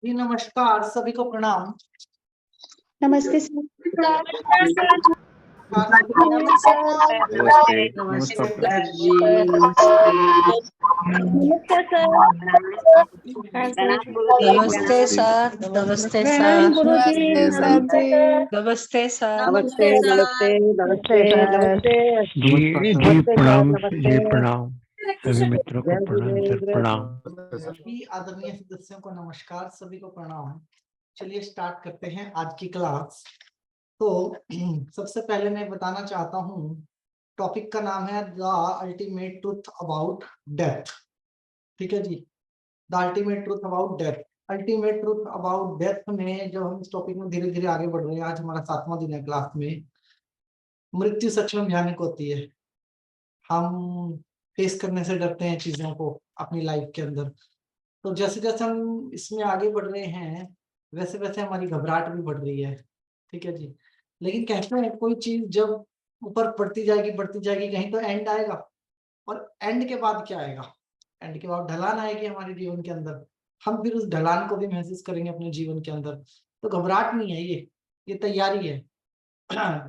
जी नमस्कार, सभी को प्रणाम। नमस्ते सर। नमस्ते नमस्कार जी। नमस्ते सर। नमस्ते सर। नमस्ते सर। नमस्ते नमस्ते नमस्ते नमस्ते जी प्रणाम जी प्रणाम सभी मित्रों को जय प्रणाम सर प्रणाम। सभी आदरणीय सदस्यों को नमस्कार, सभी को प्रणाम। चलिए स्टार्ट करते हैं आज की क्लास। तो सबसे पहले मैं बताना चाहता हूँ, टॉपिक का नाम है the ultimate truth about death. ठीक है जी, the ultimate truth about death. Ultimate truth about death में जो हम इस टॉपिक में धीरे धीरे आगे बढ़ रहे हैं, आज हमारा 7वां दिन है क्लास में। मृत्यु सच में भयानक होती है, हम फेस करने से डरते हैं चीजों को अपनी लाइफ के अंदर। तो जैसे जैसे हम इसमें आगे बढ़ रहे हैं, वैसे वैसे हमारी घबराहट भी बढ़ रही है। ठीक है जी, लेकिन कहते हैं कोई चीज जब ऊपर बढ़ती जाएगी, कहीं तो एंड आएगा। और एंड के बाद क्या आएगा? एंड के बाद ढलान आएगी हमारे जीवन के अंदर। हम फिर उस ढलान को भी महसूस करेंगे अपने जीवन के अंदर। तो घबराहट नहीं है, ये तैयारी है।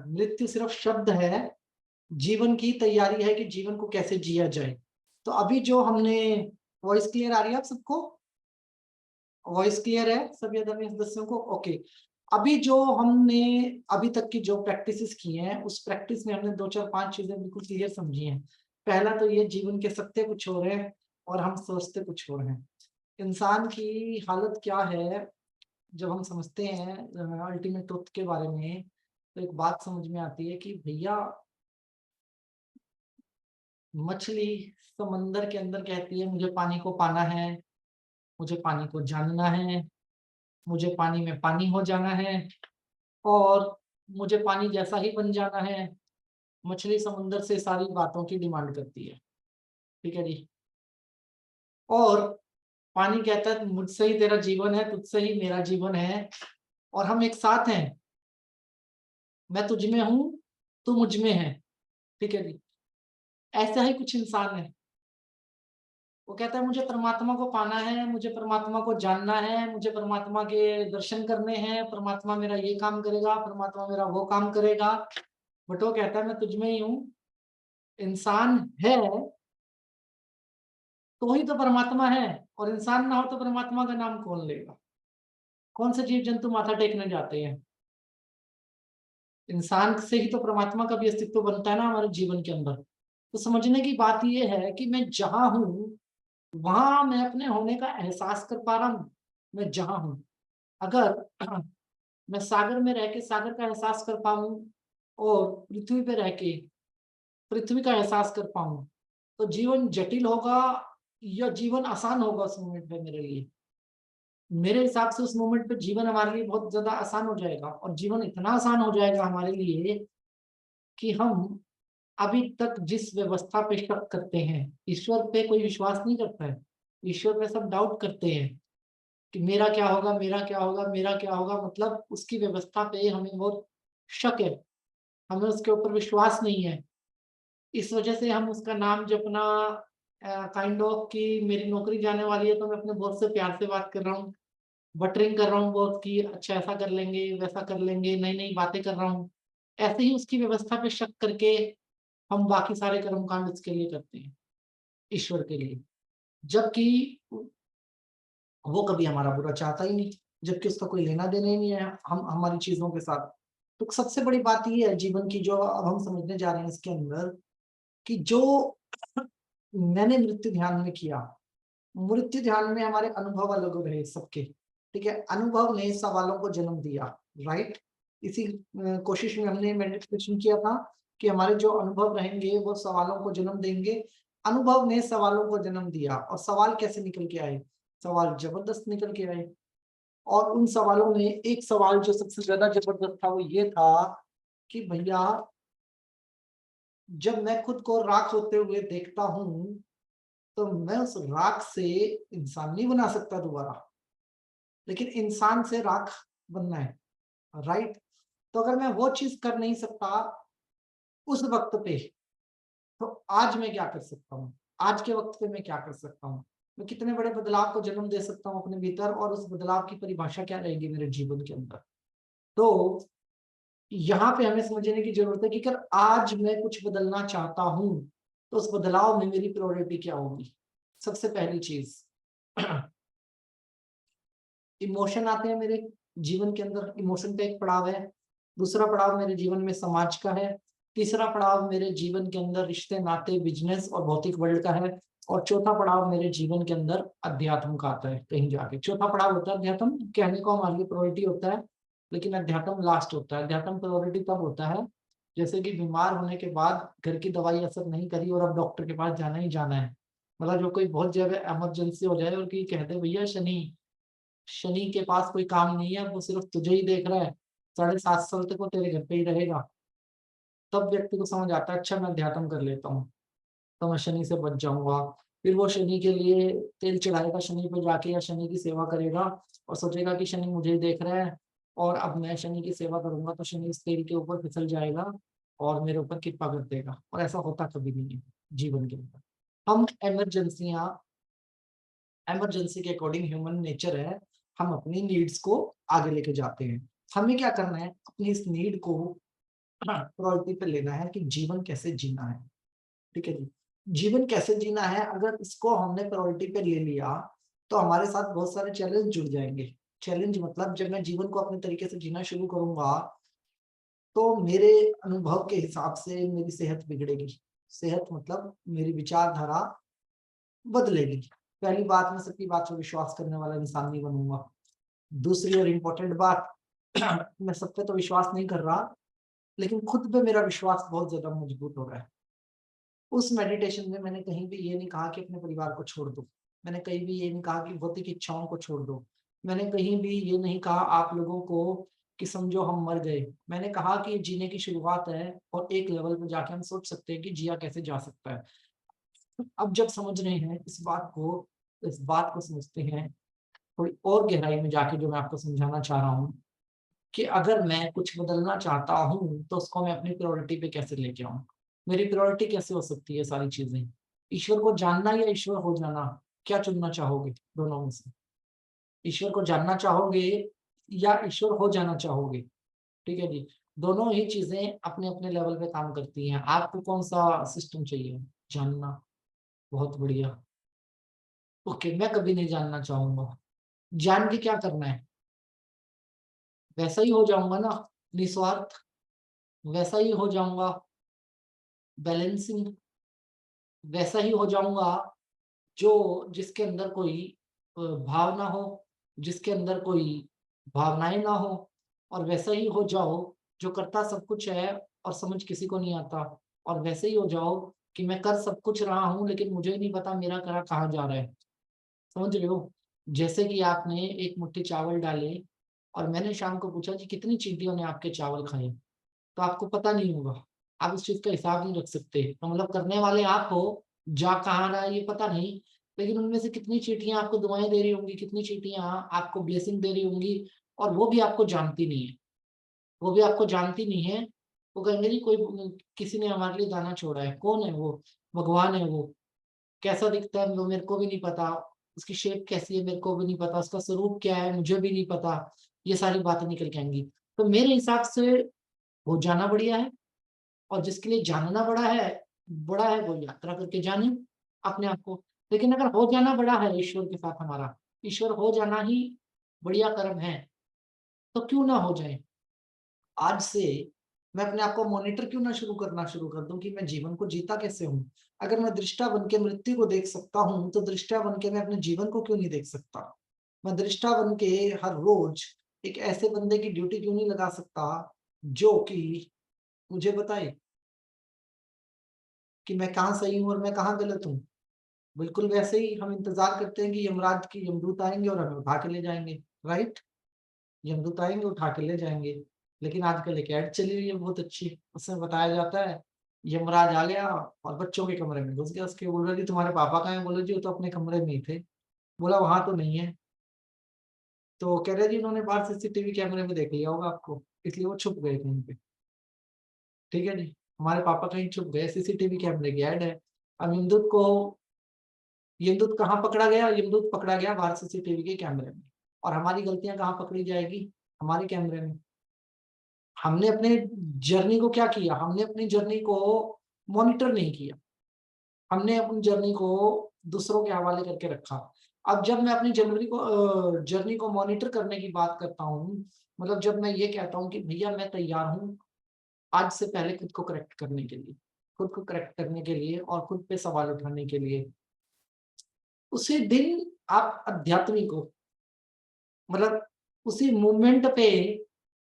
मृत्यु सिर्फ शब्द है, जीवन की तैयारी है कि जीवन को कैसे जिया जाए। तो अभी जो हमने, वॉइस क्लियर आ रही है आप सबको? वॉइस क्लियर है सभी आदरणीय सदस्यों को? ओके। अभी जो हमने अभी तक की जो प्रैक्टिसेस की हैं, उस प्रैक्टिस में हमने 2 4 5 चीजें बिल्कुल क्लियर समझी हैं। पहला तो ये, जीवन के सत्य कुछ हो रहे हैं और हम सोचते कुछ हो रहे हैं। इंसान की हालत क्या है जब हम समझते हैं अल्टीमेट ट्रुथ के बारे में, तो एक बात समझ में आती है कि भैया, मछली समंदर के अंदर कहती है मुझे पानी को पाना है, मुझे पानी को जानना है, मुझे पानी में पानी हो जाना है और मुझे पानी जैसा ही बन जाना है। मछली समुंदर से सारी बातों की डिमांड करती है। ठीक है जी। और पानी कहता है मुझसे ही तेरा जीवन है, तुझसे ही मेरा जीवन है और हम एक साथ हैं। मैं तुझ में हूं, तू मुझ में है। ठीक है जी। ऐसा ही कुछ इंसान है। वो कहता है मुझे परमात्मा को पाना है, मुझे परमात्मा को जानना है, मुझे परमात्मा के दर्शन करने हैं, परमात्मा मेरा ये काम करेगा, परमात्मा मेरा वो काम करेगा। बट वो कहता है मैं तुझ में ही हूँ। इंसान है तो ही तो परमात्मा है, और इंसान ना हो तो परमात्मा का नाम कौन लेगा? कौन से जीव जंतु माथा टेकने जाते हैं? इंसान से ही तो परमात्मा का भी अस्तित्व बनता है ना हमारे जीवन के अंदर। तो समझने की बात यह है कि मैं जहां हूं वहां मैं अपने होने का एहसास कर पा रहा हूँ। मैं जहां हूं, अगर मैं सागर में रह के सागर का एहसास कर पाऊं और पृथ्वी पे रह के पृथ्वी का एहसास कर पाऊं, तो जीवन जटिल होगा या जीवन आसान होगा उस मोमेंट पे मेरे लिए? मेरे हिसाब से उस मोमेंट पे जीवन हमारे लिए बहुत ज्यादा आसान हो जाएगा। और जीवन इतना आसान हो जाएगा हमारे लिए कि हम अभी तक जिस व्यवस्था पे शक करते हैं, ईश्वर पे कोई विश्वास नहीं करता है, ईश्वर पे सब डाउट करते हैं कि मेरा क्या होगा, मेरा क्या होगा, मेरा क्या होगा। मतलब उसकी व्यवस्था पे हमें बहुत शक है, हमें उसके ऊपर विश्वास नहीं है। इस वजह से हम उसका नाम जपना काइंड ऑफ कि मेरी नौकरी जाने वाली है तो मैं अपने बॉस से प्यार से बात कर रहा हूँ, बटरिंग कर रहा हूँ बहुत कि अच्छा ऐसा कर लेंगे वैसा कर लेंगे, नई नई बातें कर रहा हूँ। ऐसे ही उसकी व्यवस्था पे शक करके हम बाकी सारे कर्मकांड उसके लिए करते हैं, ईश्वर के लिए। जबकि वो कभी हमारा बुरा चाहता ही नहीं, जबकि उसका कोई लेना देना ही नहीं है हम हमारी चीजों के साथ। तो सबसे बड़ी बात ये है जीवन की, जो अब हम समझने जा रहे हैं इसके अंदर, कि जो मैंने मृत्यु ध्यान में किया, मृत्यु ध्यान में हमारे अनुभव अलग रहे सबके। ठीक है, अनुभव ने सवालों को जन्म दिया। राइट, इसी कोशिश में हमने मेडिटेशन किया था कि हमारे जो अनुभव रहेंगे वो सवालों को जन्म देंगे। अनुभव ने सवालों को जन्म दिया, और सवाल कैसे निकल के आए? सवाल जबरदस्त निकल के आए। और उन सवालों में एक सवाल जो सबसे ज्यादा जबरदस्त था वो ये था कि भैया, जब मैं खुद को राख होते हुए देखता हूं तो मैं उस राख से इंसान नहीं बना सकता दोबारा, लेकिन इंसान से राख बनना है। राइट, तो अगर मैं वो चीज कर नहीं सकता उस वक्त पे, तो आज मैं क्या कर सकता हूँ? आज के वक्त पे मैं क्या कर सकता हूँ? मैं कितने बड़े बदलाव को जन्म दे सकता हूँ अपने भीतर, और उस बदलाव की परिभाषा क्या रहेगी मेरे जीवन के अंदर। तो यहाँ पे हमें समझने की जरूरत है कि अगर आज मैं कुछ बदलना चाहता हूँ तो उस बदलाव में मेरी प्रायोरिटी क्या होगी। सबसे पहली चीज, इमोशन आते हैं मेरे जीवन के अंदर, इमोशन का एक पड़ाव है। दूसरा पड़ाव मेरे जीवन में समाज का है। तीसरा पड़ाव मेरे जीवन के अंदर रिश्ते नाते बिजनेस और भौतिक वर्ल्ड का है। और चौथा पड़ाव मेरे जीवन के अंदर अध्यात्म का आता है कहीं जाके। चौथा पड़ाव होता है अध्यात्म, कहने को हमारी प्रायोरिटी होता है, लेकिन अध्यात्म लास्ट होता है। अध्यात्म प्रायोरिटी तब होता है जैसे कि बीमार होने के बाद घर की दवाई असर नहीं करी और अब डॉक्टर के पास जाना ही जाना है। मतलब जो कोई बहुत ज्यादा इमरजेंसी हो जाए और कि कहते भैया शनि शनि के पास कोई काम नहीं है, वो सिर्फ तुझे ही देख रहा है, 7.5 साल तक वो तेरे घर पे ही रहेगा। तब व्यक्ति को समझ आता है अच्छा मैं अध्यात्म कर लेता हूँ तो मैं शनि से बच जाऊंगा। फिर वो शनि के लिए तेल चढ़ाएगा शनि पे जाके, या शनि की सेवा करेगा और सोचेगा कि शनि मुझे ही देख रहा है और अब मैं शनि की सेवा करूंगा तो शनि इस तेल के ऊपर फिसल जाएगा और मेरे ऊपर कृपा कर देगा। और ऐसा होता कभी नहीं है जीवन के अंदर। हम इमरजेंसी के अकॉर्डिंग ह्यूमन नेचर है, हम अपनी नीड्स को आगे लेके जाते हैं। हमें क्या करना है, अपनी इस नीड को प्रायोरिटी पे लेना है कि जीवन कैसे जीना है। ठीक है जी, जीवन कैसे जीना है अगर इसको हमने प्रायोरिटी पे ले लिया तो हमारे साथ बहुत सारे चैलेंज जुड़ जाएंगे। चैलेंज मतलब जब मैं जीवन को अपने तरीके से जीना शुरू करूंगा तो मेरे अनुभव के हिसाब से मेरी सेहत बिगड़ेगी। सेहत मतलब मेरी विचारधारा बदलेगी। पहली बात, मैं सबकी बात पर विश्वास करने वाला इंसान नहीं बनूंगा। दूसरी और इम्पोर्टेंट बात, मैं सब पे तो विश्वास नहीं कर रहा, लेकिन खुद पे मेरा विश्वास बहुत ज्यादा मजबूत हो रहा है। उस मेडिटेशन में मैंने कहीं भी ये नहीं कहा कि अपने परिवार को छोड़ दो। मैंने कहीं भी ये नहीं कहा कि भौतिक इच्छाओं को छोड़ दो। मैंने कहीं भी ये नहीं कहा आप लोगों को कि समझो हम मर गए। मैंने कहा कि ये जीने की शुरुआत है और एक लेवल पे जाके हम सोच सकते हैं कि जिया कैसे जा सकता है। अब जब समझ रहे हैं इस बात को समझते हैं थोड़ी और गहराई में जाके, जो मैं आपको समझाना चाह रहा हूँ कि अगर मैं कुछ बदलना चाहता हूँ तो उसको मैं अपनी प्रायोरिटी पे कैसे लेके आऊँ। मेरी प्रायोरिटी कैसे हो सकती है सारी चीजें, ईश्वर को जानना या ईश्वर हो जाना, क्या चुनना चाहोगे दोनों में से। ईश्वर को जानना चाहोगे या ईश्वर हो जाना चाहोगे। ठीक है जी, दोनों ही चीजें अपने अपने लेवल पे काम करती हैं। आपको कौन सा सिस्टम चाहिए, जानना, बहुत बढ़िया। ओके, मैं कभी नहीं जानना चाहूंगा। जान के क्या करना है, वैसा ही हो जाऊंगा ना, निस्वार्थ, वैसा ही हो जाऊंगा बैलेंसिंग, वैसा ही हो जाऊंगा जो जिसके अंदर कोई भाव ना हो, जिसके अंदर कोई भावनाएं ना हो। और वैसा ही हो जाओ जो करता सब कुछ है और समझ किसी को नहीं आता। और वैसे ही हो जाओ कि मैं कर सब कुछ रहा हूँ लेकिन मुझे ही नहीं पता मेरा करा कहाँ जा रहा है। समझ रहे हो, जैसे कि आपने एक मुट्ठी चावल डाले और मैंने शाम को पूछा कि कितनी चींटियों ने आपके चावल खाए, तो आपको पता नहीं होगा, आप उस चीज का हिसाब नहीं रख सकते। तो मतलब करने वाले आप हो, जा कहाँ रहा है ये पता नहीं, लेकिन उनमें से कितनी चींटियां आपको दुआएं दे रही होंगी, कितनी चींटियां आपको ब्लेसिंग दे रही होंगी, और वो भी आपको जानती नहीं है। वो भी आपको जानती नहीं है। वो कहेंगे जी कोई किसी ने हमारे लिए दाना छोड़ा है, कौन है वो, भगवान है वो, कैसा दिखता है वो मेरे को भी नहीं पता, उसकी शेप कैसी है मेरे को भी नहीं पता, उसका स्वरूप क्या है मुझे भी नहीं पता। ये सारी बातें निकल के आएंगी। तो मेरे हिसाब से हो जाना बढ़िया है, और जिसके लिए जानना बड़ा है वो यात्रा करके जाने अपने आप को। लेकिन अगर हो जाना बड़ा है ईश्वर के साथ हमारा, ईश्वर हो जाना ही बढ़िया कर्म है, तो क्यों ना हो जाए। आज से मैं अपने आप को मॉनिटर क्यों ना शुरू कर दूं कि मैं जीवन को जीता कैसे हूं। अगर मैं दृष्टा बन के मृत्यु को देख सकता हूं तो दृष्टा बन के मैं अपने जीवन को क्यों नहीं देख सकता। मैं दृष्टा बन के हर रोज एक ऐसे बंदे की ड्यूटी क्यों नहीं लगा सकता जो कि मुझे बताए कि मैं कहाँ सही हूँ और मैं कहाँ गलत हूँ। बिल्कुल वैसे ही हम इंतजार करते हैं कि यमदूत आएंगे और हमें उठा के ले जाएंगे। राइट, यमदूत आएंगे उठा के ले जाएंगे। लेकिन आजकल एक ऐड चली हुई है बहुत अच्छी, उसमें बताया जाता है यमराज आ गया और बच्चों के कमरे में घुस गया। उसके बोल रहे जी तुम्हारे पापा कहाँ है, बोले जी वो तो अपने कमरे में ही थे। बोला वहां तो नहीं है, तो कह रहे जी उन्होंने बाहर सीसीटीवी कैमरे में देख लिया होगा आपको, इसलिए वो छुप गए कहीं पे। ठीक है जी, हमारे पापा कहीं छुप गए, सीसीटीवी कैमरे की ऐड है। अब यमदूत को यमदूत कहाँ पकड़ा गया? यमदूत पकड़ा गया बाहर सीसीटीवी के कैमरे में। और हमारी गलतियां कहाँ पकड़ी जाएगी? हमारे कैमरे में। हमने अपने जर्नी को क्या किया? हमने अपनी जर्नी को मॉनिटर नहीं किया, हमने अपनी जर्नी को दूसरों के हवाले करके रखा। अब जब मैं अपनी जर्नी को मॉनिटर करने की बात करता हूँ, मतलब जब मैं ये कहता हूँ कि भैया मैं तैयार हूँ आज से पहले खुद को करेक्ट करने के लिए, खुद को करेक्ट करने के लिए और खुद पे सवाल उठाने के लिए, उसी दिन आप आध्यात्मिक हो। मतलब उसी मोमेंट पे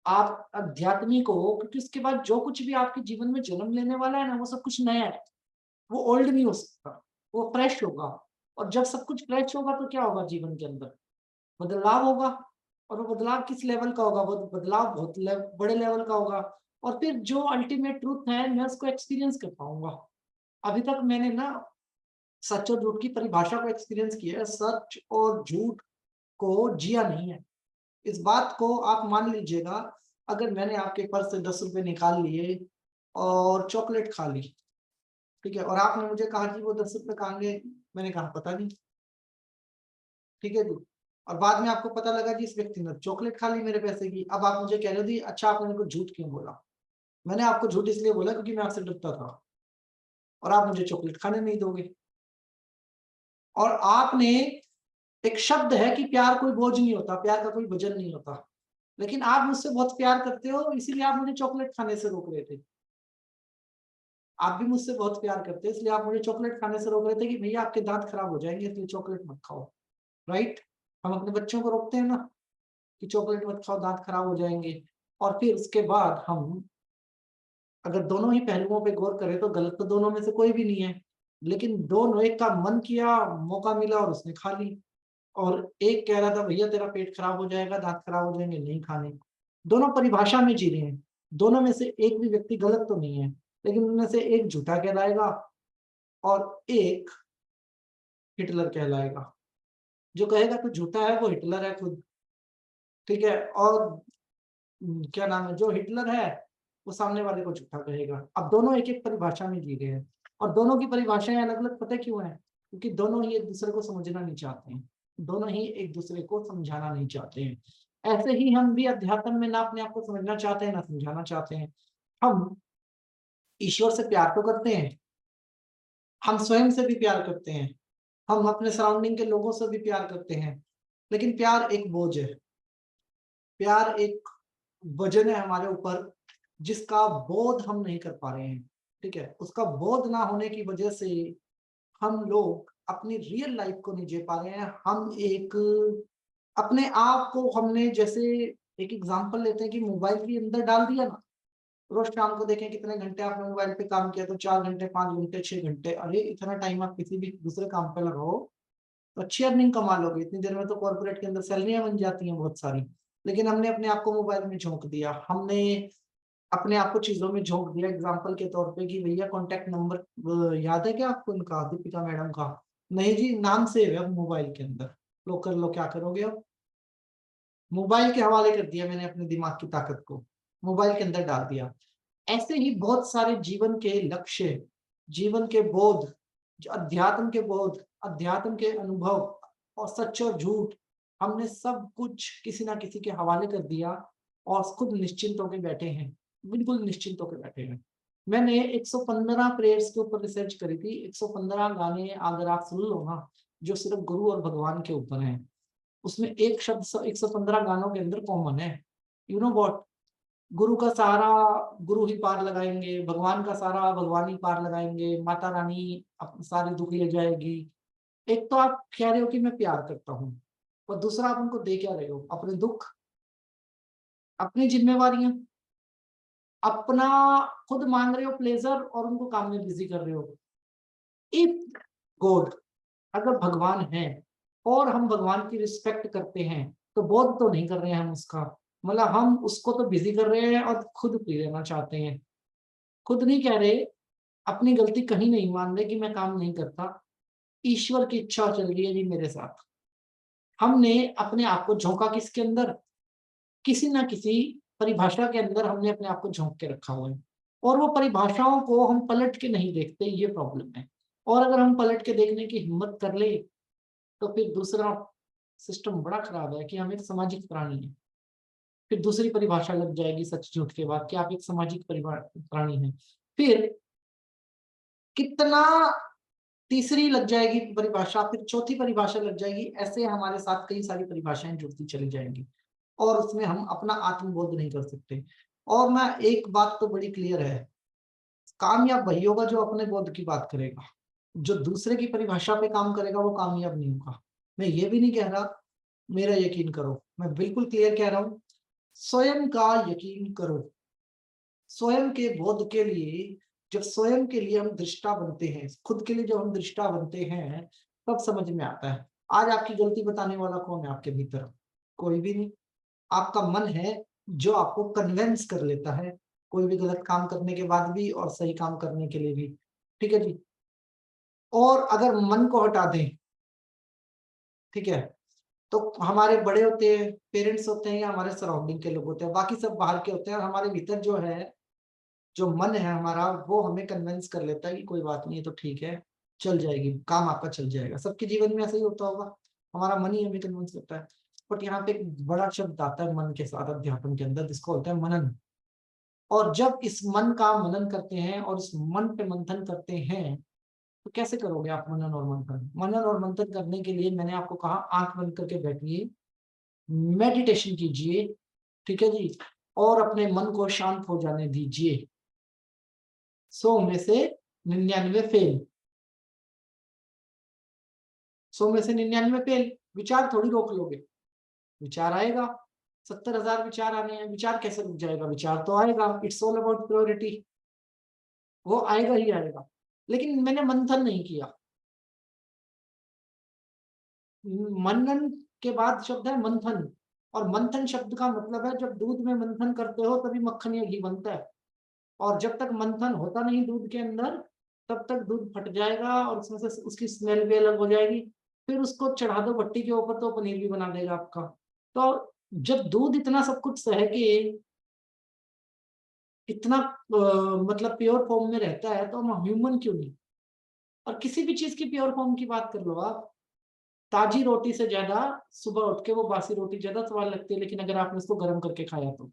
आप आध्यात्मिक हो, क्योंकि उसके बाद जो कुछ भी आपके जीवन में जन्म लेने वाला है ना, वो सब कुछ नया है। वो ओल्ड नहीं हो सकता, वो फ्रेश होगा। और जब सब कुछ फ्रेश होगा तो क्या होगा? जीवन के अंदर बदलाव होगा। और वो बदलाव किस लेवल का होगा? वो बदलाव बहुत बड़े लेवल का होगा। और फिर जो अल्टीमेट ट्रूथ है मैं उसको एक्सपीरियंस कर पाऊंगा। अभी तक मैंने ना सच और झूठ की परिभाषा को एक्सपीरियंस किया है, सच और झूठ को जिया नहीं है। इस बात को आप मान लीजिएगा, अगर मैंने आपके पर्स से 10 रुपए निकाल लिए और चॉकलेट खा ली, ठीक है, और आपने मुझे कहा कि वो 10 रुपए कहाँ गए? मैंने कहा पता नहीं, ठीक है जी। और बाद में आपको पता लगा कि इस व्यक्ति ने चॉकलेट खा ली मेरे पैसे की। अब आप मुझे कह रहे हो जी अच्छा आपने मेरे को झूठ क्यों बोला? मैंने आपको झूठ इसलिए बोला क्योंकि मैं आपसे डरता था और आप मुझे चॉकलेट खाने नहीं दोगे। और आपने, एक शब्द है कि प्यार कोई बोझ नहीं होता, प्यार का कोई वजन नहीं होता, लेकिन आप मुझसे बहुत प्यार करते हो इसीलिए आप मुझे चॉकलेट खाने से रोक रहे थे। आप भी मुझसे बहुत प्यार करते हैं इसलिए आप मुझे चॉकलेट खाने से रोक रहे थे कि भैया आपके दांत खराब हो जाएंगे इसलिए चॉकलेट मत खाओ। राइट? हम अपने बच्चों को रोकते हैं ना कि चॉकलेट मत खाओ दांत खराब हो जाएंगे। और फिर उसके बाद हम अगर दोनों ही पहलुओं पे गौर करें तो गलत तो दोनों में से कोई भी नहीं है, लेकिन दोनों, एक का मन किया, मौका मिला और उसने खा ली, और एक कह रहा था भैया तेरा पेट खराब हो जाएगा, दांत खराब हो जाएंगे, नहीं खाने। दोनों परिभाषा में जी रहे हैं, दोनों में से एक भी व्यक्ति गलत तो नहीं है, लेकिन उनमें से एक झूठा कहलाएगा और एक हिटलर कहलाएगा। जो कहेगा तो झूठा है वो हिटलर है खुद, ठीक है। और क्या नाम है, जो हिटलर है वो सामने वाले को झूठा कहेगा। अब दोनों एक एक परिभाषा में जी रहे हैं और दोनों की परिभाषाएं अलग अलग, पता क्यों है? क्योंकि दोनों ही एक दूसरे को समझना नहीं चाहते हैं, दोनों ही एक दूसरे को समझाना नहीं चाहते हैं। ऐसे ही हम भी अध्यात्म में ना अपने आप को समझना चाहते हैं ना समझाना चाहते हैं। हम ईश्वर से प्यार तो करते हैं, हम स्वयं से भी प्यार करते हैं, हम अपने सराउंडिंग के लोगों से भी प्यार करते हैं, लेकिन प्यार एक बोझ है, प्यार एक वजन है हमारे ऊपर जिसका बोध हम नहीं कर पा रहे हैं, ठीक है। उसका बोध ना होने की वजह से हम लोग अपनी रियल लाइफ को नहीं जी पा रहे हैं। हम एक अपने आप को हमने जैसे, एक एग्जांपल लेते हैं कि मोबाइल के अंदर डाल दिया ना, रोज शाम को देखें कितने घंटे आपने मोबाइल पे काम किया, तो 4 घंटे, 5 घंटे, 6 घंटे। अरे इतना टाइम आप किसी भी दूसरे काम पे लगाओ तो अच्छी अर्निंग कमा लोगे, इतनी देर में तो कॉर्पोरेट के अंदर सैलरियां बन जाती हैं बहुत सारी। लेकिन हमने अपने आप को मोबाइल में झोंक दिया, हमने अपने आप को चीजों में झोंक दिया। एग्जाम्पल के तौर पे कि भैया कॉन्टेक्ट नंबर याद है क्या आपको उनका, दीपिका मैडम का? नहीं जी, नाम सेव है मोबाइल के अंदर, लो कर लो, क्या करोगे अब? मोबाइल के हवाले कर दिया मैंने अपने दिमाग की ताकत को, मोबाइल के अंदर डाल दिया। ऐसे ही बहुत सारे जीवन के लक्ष्य, जीवन के बोध, जो अध्यात्म के बोध, अध्यात्म के अनुभव और सच और झूठ, हमने सब कुछ किसी ना किसी के हवाले कर दिया और खुद निश्चिंत होकर बैठे हैं, बिल्कुल निश्चिंत होकर बैठे हैं। मैंने 115 प्रेयर्स के ऊपर रिसर्च करी थी। 115 गाने अगर आप सुन लो ना, जो सिर्फ गुरु और भगवान के ऊपर हैं, उसमें एक शब्द 115 गानों के अंदर कॉमन है। You know what? गुरु का सहारा गुरु ही पार लगाएंगे, भगवान का सहारा भगवान ही पार लगाएंगे, माता रानी सारे दुख ले जाएगी। एक तो आप कह रहे हो कि मैं प्यार करता हूँ, और दूसरा आप उनको दे क्या रहे हो? अपने दुख, अपनी जिम्मेवारियां, अपना खुद मान रहे हो प्लेजर और उनको काम में बिजी कर रहे हो। इफ गॉड, अगर भगवान है और हम भगवान की रिस्पेक्ट करते हैं तो बोध तो नहीं कर रहे हैं हम उसका, मतलब हम उसको तो बिजी कर रहे हैं और खुद फ्री रहना चाहते हैं। खुद नहीं कह रहे, अपनी गलती कहीं नहीं मान रहे कि मैं काम नहीं करता, ईश्वर की इच्छा चल रही है जी मेरे साथ। हमने अपने आप को झोंका किसके अंदर? किसी ना किसी परिभाषा के अंदर हमने अपने आप को झोंक के रखा हुआ है, और वो परिभाषाओं को हम पलट के नहीं देखते, ये प्रॉब्लम है। और अगर हम पलट के देखने की हिम्मत कर ले तो फिर दूसरा सिस्टम बड़ा खराब है कि हम एक सामाजिक प्राणी हैं। फिर दूसरी परिभाषा लग जाएगी सच झूठ के बाद कि आप एक सामाजिक प्राणी हैं। फिर कितना तीसरी लग जाएगी परिभाषा, फिर चौथी परिभाषा लग जाएगी, ऐसे हमारे साथ कई सारी परिभाषाएं जुड़ती चली जाएंगी और उसमें हम अपना आत्मबोध नहीं कर सकते। और मैं एक बात तो बड़ी क्लियर है, कामयाब वही होगा जो अपने बोध की बात करेगा। जो दूसरे की परिभाषा पे काम करेगा वो कामयाब नहीं होगा। मैं ये भी नहीं कह रहा मेरा यकीन करो, मैं बिल्कुल क्लियर कह रहा हूं, स्वयं का यकीन करो। स्वयं के बोध के लिए, जब स्वयं के लिए हम दृष्टा बनते हैं, खुद के लिए जब हम दृष्टा बनते हैं, तब समझ में आता है। आज आपकी गलती बताने वाला कौन है आपके भीतर? कोई भी नहीं। आपका मन है जो आपको कन्वेंस कर लेता है कोई भी गलत काम करने के बाद भी और सही काम करने के लिए भी। ठीक है जी। और अगर मन को हटा दें, ठीक है, तो हमारे बड़े होते हैं, पेरेंट्स होते हैं या हमारे सराउंडिंग के लोग होते हैं, बाकी सब बाहर के होते हैं, और हमारे भीतर जो है, जो मन है हमारा, वो हमें कन्विंस कर लेता है कि कोई बात नहीं है तो ठीक है, चल जाएगी, काम आपका चल जाएगा। सबके जीवन में ऐसा ही होता होगा, हमारा मन ही हमें कन्विंस करता है। बट यहाँ पे एक बड़ा शब्द आता है मन के साथ अध्यात्म के अंदर, जिसको होता है मनन। और जब इस मन का मनन करते हैं और इस मन पे मंथन करते हैं, तो कैसे करोगे आप मनन और मंथन? मनन और मंथन करने के लिए मैंने आपको कहा आंख बंद करके बैठिए, मेडिटेशन कीजिए, ठीक है जी, और अपने मन को शांत हो जाने दीजिए। 100 में से 99 फेल, 100 में से 99 फेल। विचार थोड़ी रोक लोगे, विचार आएगा। 70,000 विचार आने हैं, विचार कैसे रुक जाएगा? विचार तो आएगा। इट्स ऑल अबाउट प्रायोरिटी, वो आएगा ही आएगा। लेकिन मैंने मंथन नहीं किया। मनन के बाद शब्द है मंथन, और मंथन शब्द का मतलब है जब दूध में मंथन करते हो तभी मक्खन या घी बनता है, और जब तक मंथन होता नहीं दूध के अंदर, तब तक दूध फट जाएगा और उसमें से उसकी स्मेल भी अलग हो जाएगी। फिर उसको चढ़ा दो भट्टी के ऊपर तो पनीर भी बना देगा आपका। तो जब दूध इतना सब कुछ सह के इतना मतलब प्योर फॉर्म में रहता है, तो हम ह्यूमन क्यों नहीं? और किसी भी चीज की प्योर फॉर्म की बात कर लो आप, ताजी रोटी से ज्यादा सुबह उठ के वो बासी रोटी ज्यादा स्वाद लगती है, लेकिन अगर आपने उसको गर्म करके खाया तो।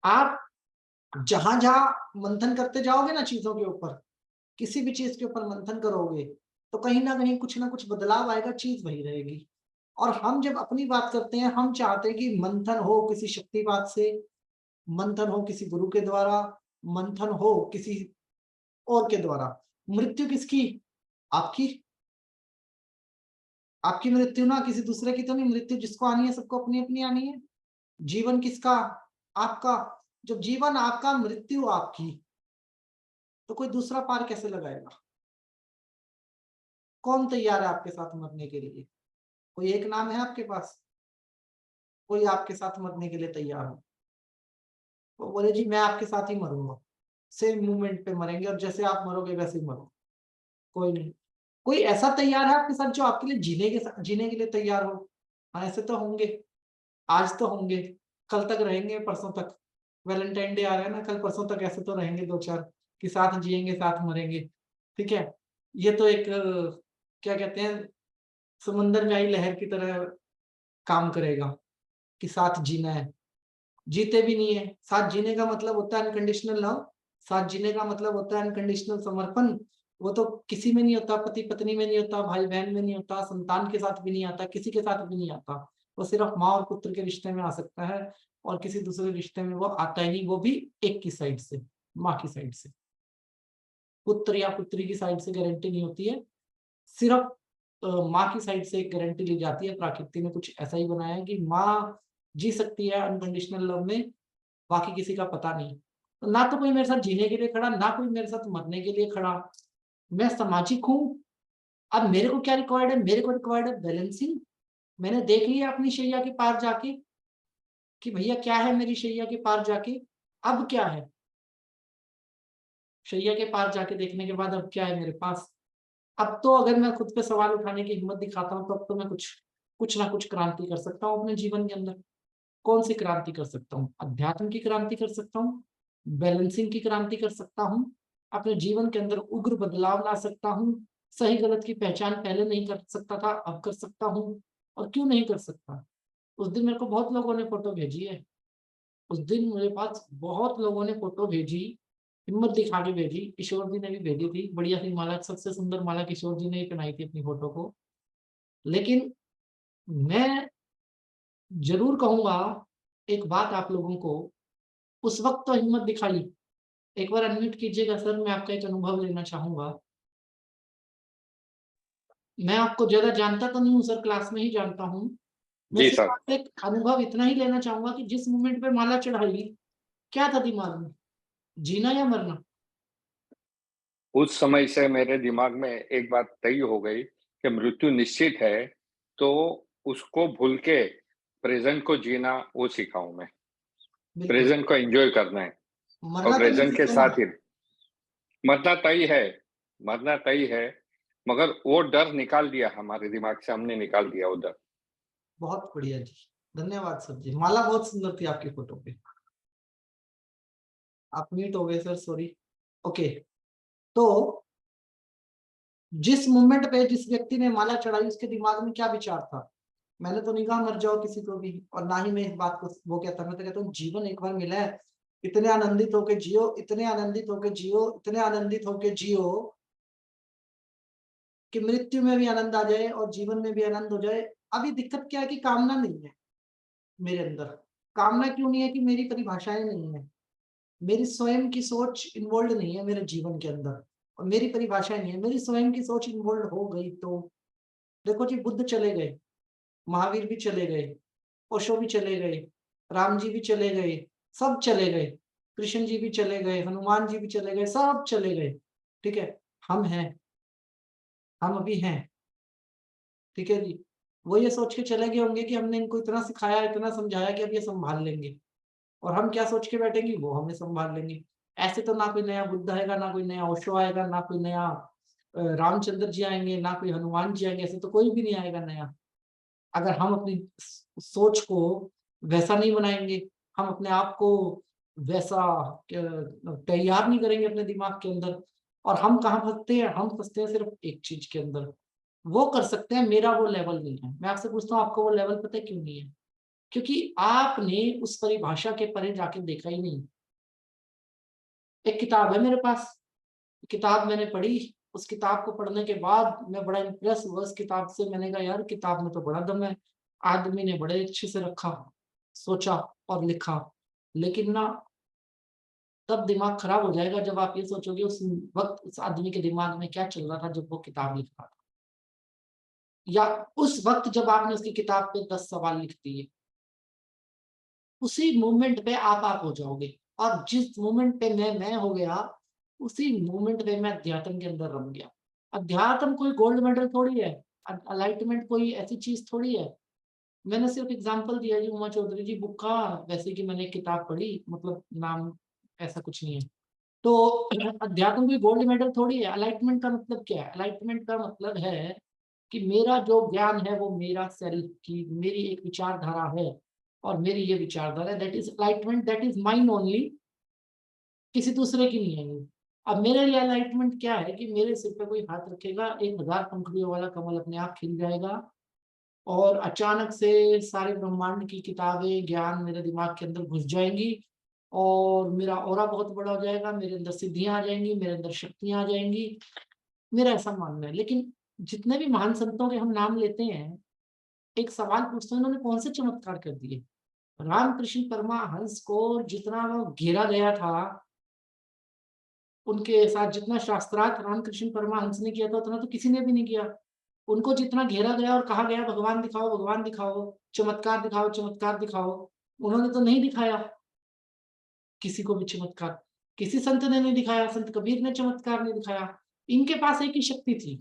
आप जहां जहां मंथन करते जाओगे ना चीजों के ऊपर, किसी भी चीज के ऊपर मंथन करोगे, तो कहीं ना कुछ बदलाव आएगा, चीज वही रहेगी। और हम जब अपनी बात करते हैं, हम चाहते हैं कि मंथन हो किसी शक्तिपात से, मंथन हो किसी गुरु के द्वारा, मंथन हो किसी और के द्वारा। मृत्यु किसकी? आपकी। आपकी मृत्यु ना, किसी दूसरे की तो नहीं। मृत्यु जिसको आनी है, सबको अपनी अपनी आनी है। जीवन किसका? आपका। जब जीवन आपका, मृत्यु आपकी, तो कोई दूसरा पार कैसे लगाएगा? कौन तैयार है आपके साथ मरने के लिए? कोई एक नाम है आपके पास? कोई आपके साथ मरने के लिए तैयार हो तो बोले जी मैं आपके साथ ही मरूंगा, सेम मूवमेंट पे मरेंगे और जैसे आप मरोगे वैसे ही मरो? कोई नहीं। कोई ऐसा तैयार है आपके साथ जो आपके लिए जीने के लिए तैयार हो? हाँ, ऐसे तो होंगे। आज तो होंगे, कल तक रहेंगे, परसों तक। वैलेंटाइन डे आ रहा है ना, कल परसों तक ऐसे तो रहेंगे दो चार कि साथ जिएंगे साथ मरेंगे। ठीक है, ये तो एक क्या कहते हैं, समुंदर में आई लहर की तरह काम करेगा कि साथ जीना है। जीते भी नहीं है। साथ जीने का मतलब होता है अनकंडीशनल लव, साथ जीने का मतलब होता है अनकंडीशनल समर्पण। वो तो किसी में नहीं होता, पति पत्नी में नहीं होता, भाई बहन में नहीं होता, संतान के साथ भी नहीं आता, किसी के साथ भी नहीं आता। वो सिर्फ माँ और पुत्र के रिश्ते में आ सकता है, और किसी दूसरे रिश्ते में वो आता ही नहीं, वो भी एक की साइड से, माँ की साइड से। पुत्र या पुत्री की साइड से गारंटी नहीं होती है, सिर्फ माँ की साइड से एक गारंटी ली जाती है। प्रकृति ने कुछ ऐसा ही बनाया है कि माँ जी सकती है अनकंडीशनल लव में, बाकी किसी का पता नहीं। तो ना तो कोई मेरे साथ जीने के लिए खड़ा, ना कोई मेरे साथ मरने के लिए खड़ा। मैं सामाजिक हूँ। अब मेरे को क्या रिक्वायर्ड है? मेरे को रिक्वायर्ड है बैलेंसिंग। मैंने देख लिया अपनी शैया के पार जाके कि भैया क्या है मेरी शैया के पार जाके, अब क्या है? शैया के पार जाके देखने के बाद अब क्या है मेरे पास? अब तो अगर मैं खुद पे सवाल उठाने की हिम्मत दिखाता हूँ, तो अब तो मैं कुछ कुछ ना कुछ क्रांति कर सकता हूँ अपने जीवन के अंदर। कौन सी क्रांति कर सकता हूँ? अध्यात्म की क्रांति कर सकता हूँ, बैलेंसिंग की क्रांति कर सकता हूँ, अपने जीवन के अंदर उग्र बदलाव ला सकता हूँ। सही गलत की पहचान पहले नहीं कर सकता था, अब कर सकता हूँ। और क्यों नहीं कर सकता? उस दिन मेरे को बहुत लोगों ने फोटो भेजी है। उस दिन मेरे पास बहुत लोगों ने फोटो भेजी, हिम्मत दिखा के भेजी। किशोर जी ने भी भेजी थी, बढ़िया सी माला, सबसे सुंदर माला किशोर जी ने ही पहनाई थी अपनी फोटो को। लेकिन मैं जरूर कहूंगा एक बात आप लोगों को, उस वक्त तो हिम्मत दिखाई। एक बार अनम्यूट कीजिएगा सर, मैं आपका एक अनुभव लेना चाहूंगा। मैं आपको ज्यादा जानता तो नहीं हूँ सर, क्लास में ही जानता हूँ। मैं जी सिर्फ सर। आपसे एक अनुभव इतना ही लेना चाहूंगा कि जिस मोमेंट पे माला चढ़ाई, क्या था दिमाग में? जीना या मरना? उस समय से मेरे दिमाग में एक बात तय हो गई कि मृत्यु निश्चित है, तो उसको भूल के प्रेज़ेंट को जीना वो सीखा हूँ मैं। बिल्कुल। प्रेज़ेंट को एन्जॉय करना है और मरना तो प्रेज़ेंट के निश्चित है ना। साथ ही मरना तय है, मरना तय है, मगर वो डर निकाल दिया हमारे दिमाग से, हमने निकाल दिया वो डर। बहुत बढ़िया जी, धन्यवाद सर जी। माला बहुत सुंदर थी आपकी फोटो पे। आप म्यूट हो गए सर, सॉरी। ओके, तो जिस मोमेंट पे जिस व्यक्ति ने माला चढ़ाई, उसके दिमाग में क्या विचार था? मैंने तो नहीं कहा मर जाओ किसी को भी, और ना ही मैं इस बात को वो कहता, मैं तो कहता हूँ जीवन एक बार मिला है, इतने आनंदित होके जियो, इतने आनंदित होके जियो, इतने आनंदित होके जियो कि मृत्यु में भी आनंद आ जाए और जीवन में भी आनंद हो जाए। अभी दिक्कत क्या है कि कामना नहीं है मेरे अंदर। कामना क्यों नहीं है? कि मेरी परिभाषाएं नहीं है, मेरी स्वयं की सोच इन्वॉल्व नहीं है मेरे जीवन के अंदर, और मेरी परिभाषाएं नहीं है। मेरी स्वयं की सोच इन्वॉल्व हो गई तो देखो जी, बुद्ध चले गए, महावीर भी चले गए, ओशो भी चले गए, राम जी भी चले गए, सब चले गए, कृष्ण जी भी चले गए, हनुमान जी भी चले गए, सब चले गए। ठीक है, हम हैं, हम अभी हैं। ठीक है जी। वो ये सोच के चले गए होंगे कि हमने इनको इतना सिखाया, इतना समझाया कि अब ये संभाल लेंगे, और हम क्या सोच के बैठेंगे, वो हमें संभाल लेंगे। ऐसे तो ना कोई नया बुद्ध आएगा, ना कोई नया ओशो आएगा, ना कोई नया रामचंद्र जी आएंगे, ना कोई हनुमान जी आएंगे। ऐसे तो कोई भी नहीं आएगा नया, अगर हम अपनी सोच को वैसा नहीं बनाएंगे, हम अपने आप को वैसा तैयार नहीं करेंगे अपने दिमाग के अंदर। और हम कहाँ फंसते हैं? हम फंसते हैं सिर्फ एक चीज के अंदर, वो कर सकते हैं, मेरा वो लेवल नहीं है। मैं आपसे पूछता हूँ, आपको वो लेवल पता है क्यों नहीं है? क्योंकि आपने उस परिभाषा के परे जाके देखा ही नहीं। एक किताब है मेरे पास, किताब मैंने पढ़ी, उस किताब को पढ़ने के बाद मैं बड़ा इम्प्रेस हुआ उस किताब से। मैंने कहा यार, किताब में तो बड़ा दम है, आदमी ने बड़े अच्छे से रखा, सोचा और लिखा। लेकिन ना, तब दिमाग खराब हो जाएगा जब आप ये सोचोगे उस वक्त उस आदमी के दिमाग में क्या चल रहा था जब वो किताब लिख रहा था, या उस वक्त जब आपने उसकी किताब पे 10 सवाल लिख दिए। उसी मोमेंट पे आप हो जाओगे, और जिस मोमेंट पे मैं हो गया, उसी मोमेंट पे मैं अध्यात्म के अंदर रम गया। अध्यात्म कोई गोल्ड मेडल थोड़ी है, एनलाइटमेंट कोई ऐसी चीज थोड़ी है। मैंने सिर्फ एग्जांपल दिया जी, उमा चौधरी जी बुक का, वैसे कि मैंने एक किताब पढ़ी, मतलब नाम ऐसा कुछ नहीं है। तो अध्यात्म कोई गोल्ड मेडल थोड़ी है। एनलाइटमेंट का मतलब क्या है? एनलाइटमेंट का मतलब है कि मेरा जो ज्ञान है वो मेरा सेल्फ की, मेरी एक विचारधारा है, और मेरी ये विचारधारा, that is enlightenment, that is mine only, किसी दूसरे की नहीं है ये। अब मेरे लिए एनलाइटमेंट क्या है कि मेरे सिर पे कोई हाथ रखेगा, 1000 पंखुड़ियों वाला कमल अपने आप खिल जाएगा, और अचानक से सारे ब्रह्मांड की किताबें, ज्ञान मेरे दिमाग के अंदर घुस जाएंगी, और मेरा ऑरा बहुत बड़ा हो जाएगा, मेरे अंदर सिद्धियां आ जाएंगी, मेरे अंदर शक्तियां आ जाएंगी। मेरा ऐसा मानना है। लेकिन जितने भी महान संतों के हम नाम लेते हैं, एक सवाल पूछते हैं, उन्होंने कौन से चमत्कार कर दिए? रामकृष्ण परमहंस को जितना वो घेरा गया था, उनके साथ जितना शास्त्रार्थ रामकृष्ण परमहंस ने किया था, उतना तो किसी ने भी नहीं किया। उनको जितना घेरा गया और कहा गया भगवान दिखाओ, भगवान दिखाओ, चमत्कार दिखाओ, चमत्कार दिखाओ, उन्होंने तो नहीं दिखाया किसी को भी चमत्कार। किसी संत ने नहीं दिखाया, संत कबीर ने चमत्कार नहीं दिखाया। इनके पास एक ही शक्ति थी।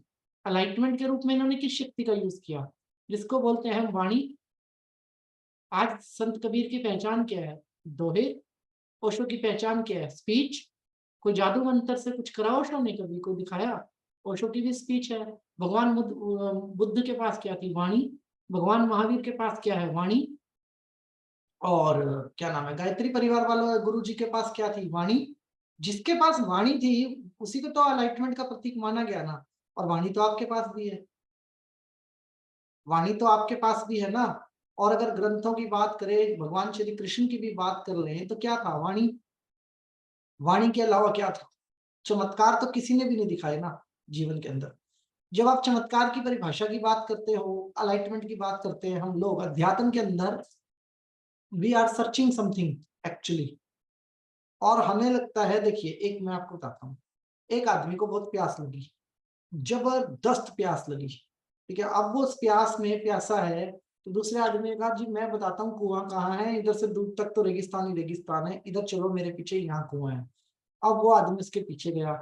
एनलाइटमेंट के रूप में इन्होंने किस शक्ति का यूज किया? जिसको बोलते हैं वाणी। आज संत कबीर की पहचान क्या है? दोहे। ओशो की पहचान क्या है? स्पीच। कोई जादू मंत्र से कुछ करा ओशो ने कभी? कोई दिखाया? ओशो की भी स्पीच है। भगवान बुद्ध के पास क्या थी? वाणी। भगवान महावीर के पास क्या है? वाणी। और क्या नाम है, गायत्री परिवार वालों गुरु जी के पास क्या थी? वाणी। जिसके पास वाणी थी उसी को तो अलाइटमेंट का प्रतीक माना गया ना, और वाणी तो आपके पास भी है, वाणी तो आपके पास भी है ना। और अगर ग्रंथों की बात करें, भगवान श्री कृष्ण की भी बात कर लें, तो क्या था वाणी? वाणी के अलावा क्या था? चमत्कार तो किसी ने भी नहीं दिखाए ना जीवन के अंदर। जब आप चमत्कार की परिभाषा की बात करते हो, अलाइटमेंट की बात करते हैं, हम लोग अध्यात्म के अंदर we are searching something actually. और हमें लगता है, देखिए एक मैं आपको बताता हूँ, एक आदमी को बहुत प्यास लगी, जबरदस्त प्यास लगी, ठीक है। अब वो उस प्यास में प्यासा है, तो दूसरे आदमी ने कहा जी मैं बताता हूँ कुआं कहाँ है, इधर से दूर तक तो रेगिस्तान ही रेगिस्तान है, इधर चलो मेरे पीछे, यहाँ कुआं है। अब वो आदमी उसके पीछे गया,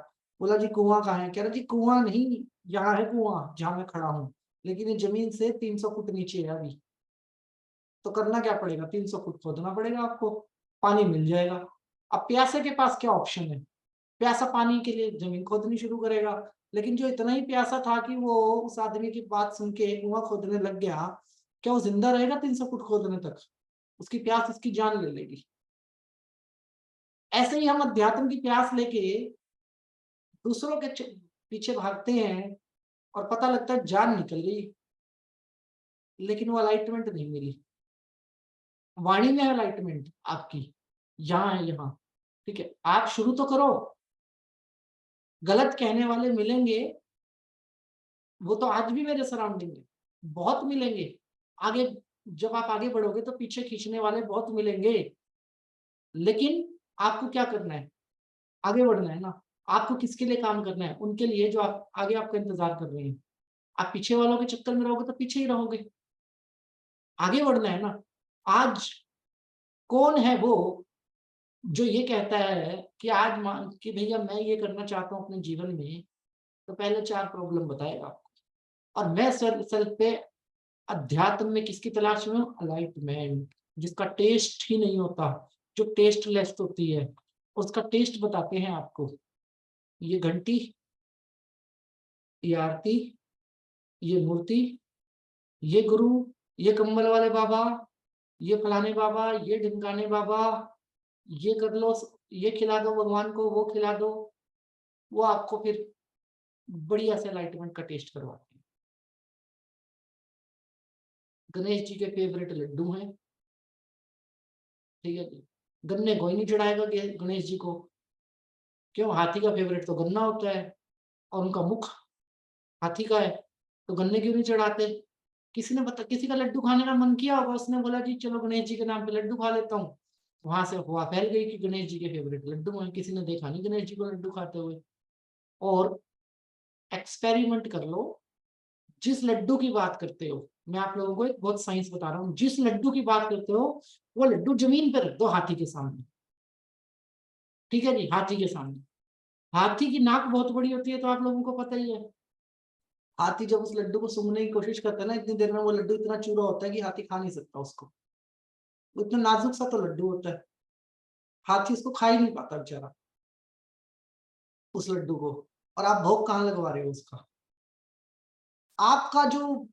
बोला जी कुआं कहाँ है? कह रहा जी कुआं नहीं, यहाँ है कुआं जहां मैं खड़ा हूँ, लेकिन ये जमीन से 300 फुट नीचे है अभी। तो करना क्या पड़ेगा? 300 फुट खोदना पड़ेगा आपको, पानी मिल जाएगा। अब प्यासे के पास क्या ऑप्शन है? प्यासा पानी के लिए जमीन खोदनी शुरू करेगा, लेकिन जो इतना ही प्यासा था कि वो उस आदमी की बात सुन के कुआं खोदने लग गया, क्या वो जिंदा रहेगा 300 फुट खोदने तक? उसकी प्यास उसकी जान ले लेगी। ऐसे ही हम अध्यात्म की प्यास लेके दूसरों के पीछे भागते हैं, और पता लगता है जान निकल गई, लेकिन वो अलाइटमेंट नहीं मिली। वाणी में अलाइटमेंट आपकी यहाँ है, यहाँ, ठीक है। आप शुरू तो करो, गलत कहने वाले मिलेंगे, वो तो आज भी मेरे सराउंडिंग में बहुत मिलेंगे। आगे जब आप आगे बढ़ोगे तो पीछे खींचने वाले बहुत मिलेंगे, लेकिन आपको क्या करना है? आगे बढ़ना है ना। आपको किसके लिए काम करना है? उनके लिए जो आप आगे आपका इंतजार कर रहे हैं। आप पीछे वालों के चक्कर में रहोगे तो पीछे ही रहोगे, आगे बढ़ना है ना। आज कौन है वो जो ये कहता है कि आज मान कि भैया मैं ये करना चाहता हूँ अपने जीवन में, तो पहले 4 प्रॉब्लम बताएगा आपको। और मैं सेल्फ पे अध्यात्म में किसकी तलाश में हूँ? अलाइटमेंट, जिसका टेस्ट ही नहीं होता, जो टेस्टलेस होती है, उसका टेस्ट बताते हैं आपको। ये घंटी, ये आरती, ये मूर्ति, ये गुरु, ये कंबल वाले बाबा, ये फलाने बाबा, ये ढिमकाने बाबा, ये कर लो, ये खिला दो भगवान को, वो खिला दो, वो आपको फिर बढ़िया से एनलाइटमेंट का टेस्ट करवाते हैं। गणेश जी के फेवरेट लड्डू हैं, ठीक है जी। गन्ने कोई नहीं चढ़ाएगा गणेश जी को, क्यों? हाथी का फेवरेट तो गन्ना होता है, और उनका मुख हाथी का है, तो गन्ने क्यों नहीं चढ़ाते? किसी ने बता, किसी का लड्डू खाने का मन किया होगा, उसने बोला जी चलो गणेश जी के नाम पे लड्डू खा लेता हूँ, वहां से अफवाह फैल गई कि गणेश जी के फेवरेट लड्डू हैं। किसी ने देखा नहीं गणेश जी को लड्डू खाते हुए। और एक्सपेरिमेंट कर लो, जिस लड्डू की बात करते हो, मैं आप लोगों को एक बहुत साइंस बता रहा हूँ, जिस लड्डू की बात करते हो वो लड्डू जमीन पे रख दो हाथी के सामने, ठीक है जी, हाथी के सामने। हाथी की नाक बहुत बड़ी होती है, तो आप लोगों को पता ही है। हाथी जब उस लड्डू को सूंघने की कोशिश करता है ना, इतनी देर में वो लड्डू इतना चूरा होता है कि हाथी खा नहीं सकता उसको, इतना नाजुक सा तो लड्डू होता है, हाथी उसको खा ही नहीं पाता बेचारा उस लड्डू को। और आप भोग कहाँ लगवा रहे हो उसका? आपका जो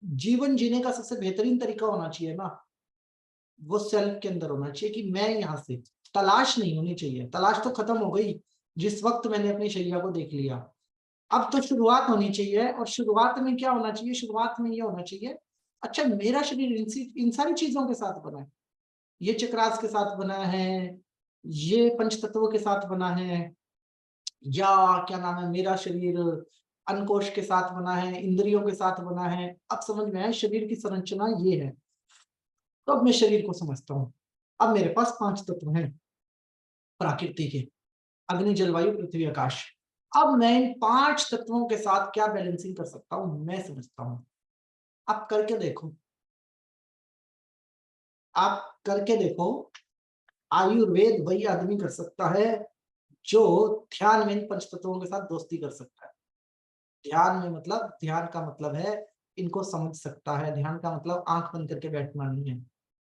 जीवन जीने का सबसे बेहतरीन तरीका होना चाहिए ना, वो सेल्फ के अंदर होना चाहिए कि मैं यहाँ से, तलाश नहीं होनी चाहिए। तलाश तो खत्म हो गई जिस वक्त मैंने अपनी शैया को देख लिया। अब तो शुरुआत होनी चाहिए, और शुरुआत में क्या होना चाहिए? शुरुआत में ये होना चाहिए, अच्छा मेरा शरीर इन सारी चीजों के साथ बना है, ये चक्रास के साथ बना है, ये पंच तत्वों के साथ बना है, या क्या नाम है, मेरा शरीर अनकोश के साथ बना है, इंद्रियों के साथ बना है। अब समझ में आया शरीर की संरचना ये है। तो अब मैं शरीर को समझता हूँ। अब मेरे पास 5 तत्व हैं प्रकृति के, अग्नि जलवायु पृथ्वी आकाश। अब मैं इन 5 तत्वों के साथ क्या बैलेंसिंग कर सकता हूँ मैं समझता हूँ। आप करके देखो, आप करके देखो। आयुर्वेद वही आदमी कर सकता है जो ध्यान में इन 5 तत्वों के साथ दोस्ती कर सकता है। ध्यान में मतलब, ध्यान का मतलब है इनको समझ सकता है, ध्यान का मतलब आंख बंद करके बैठना नहीं है।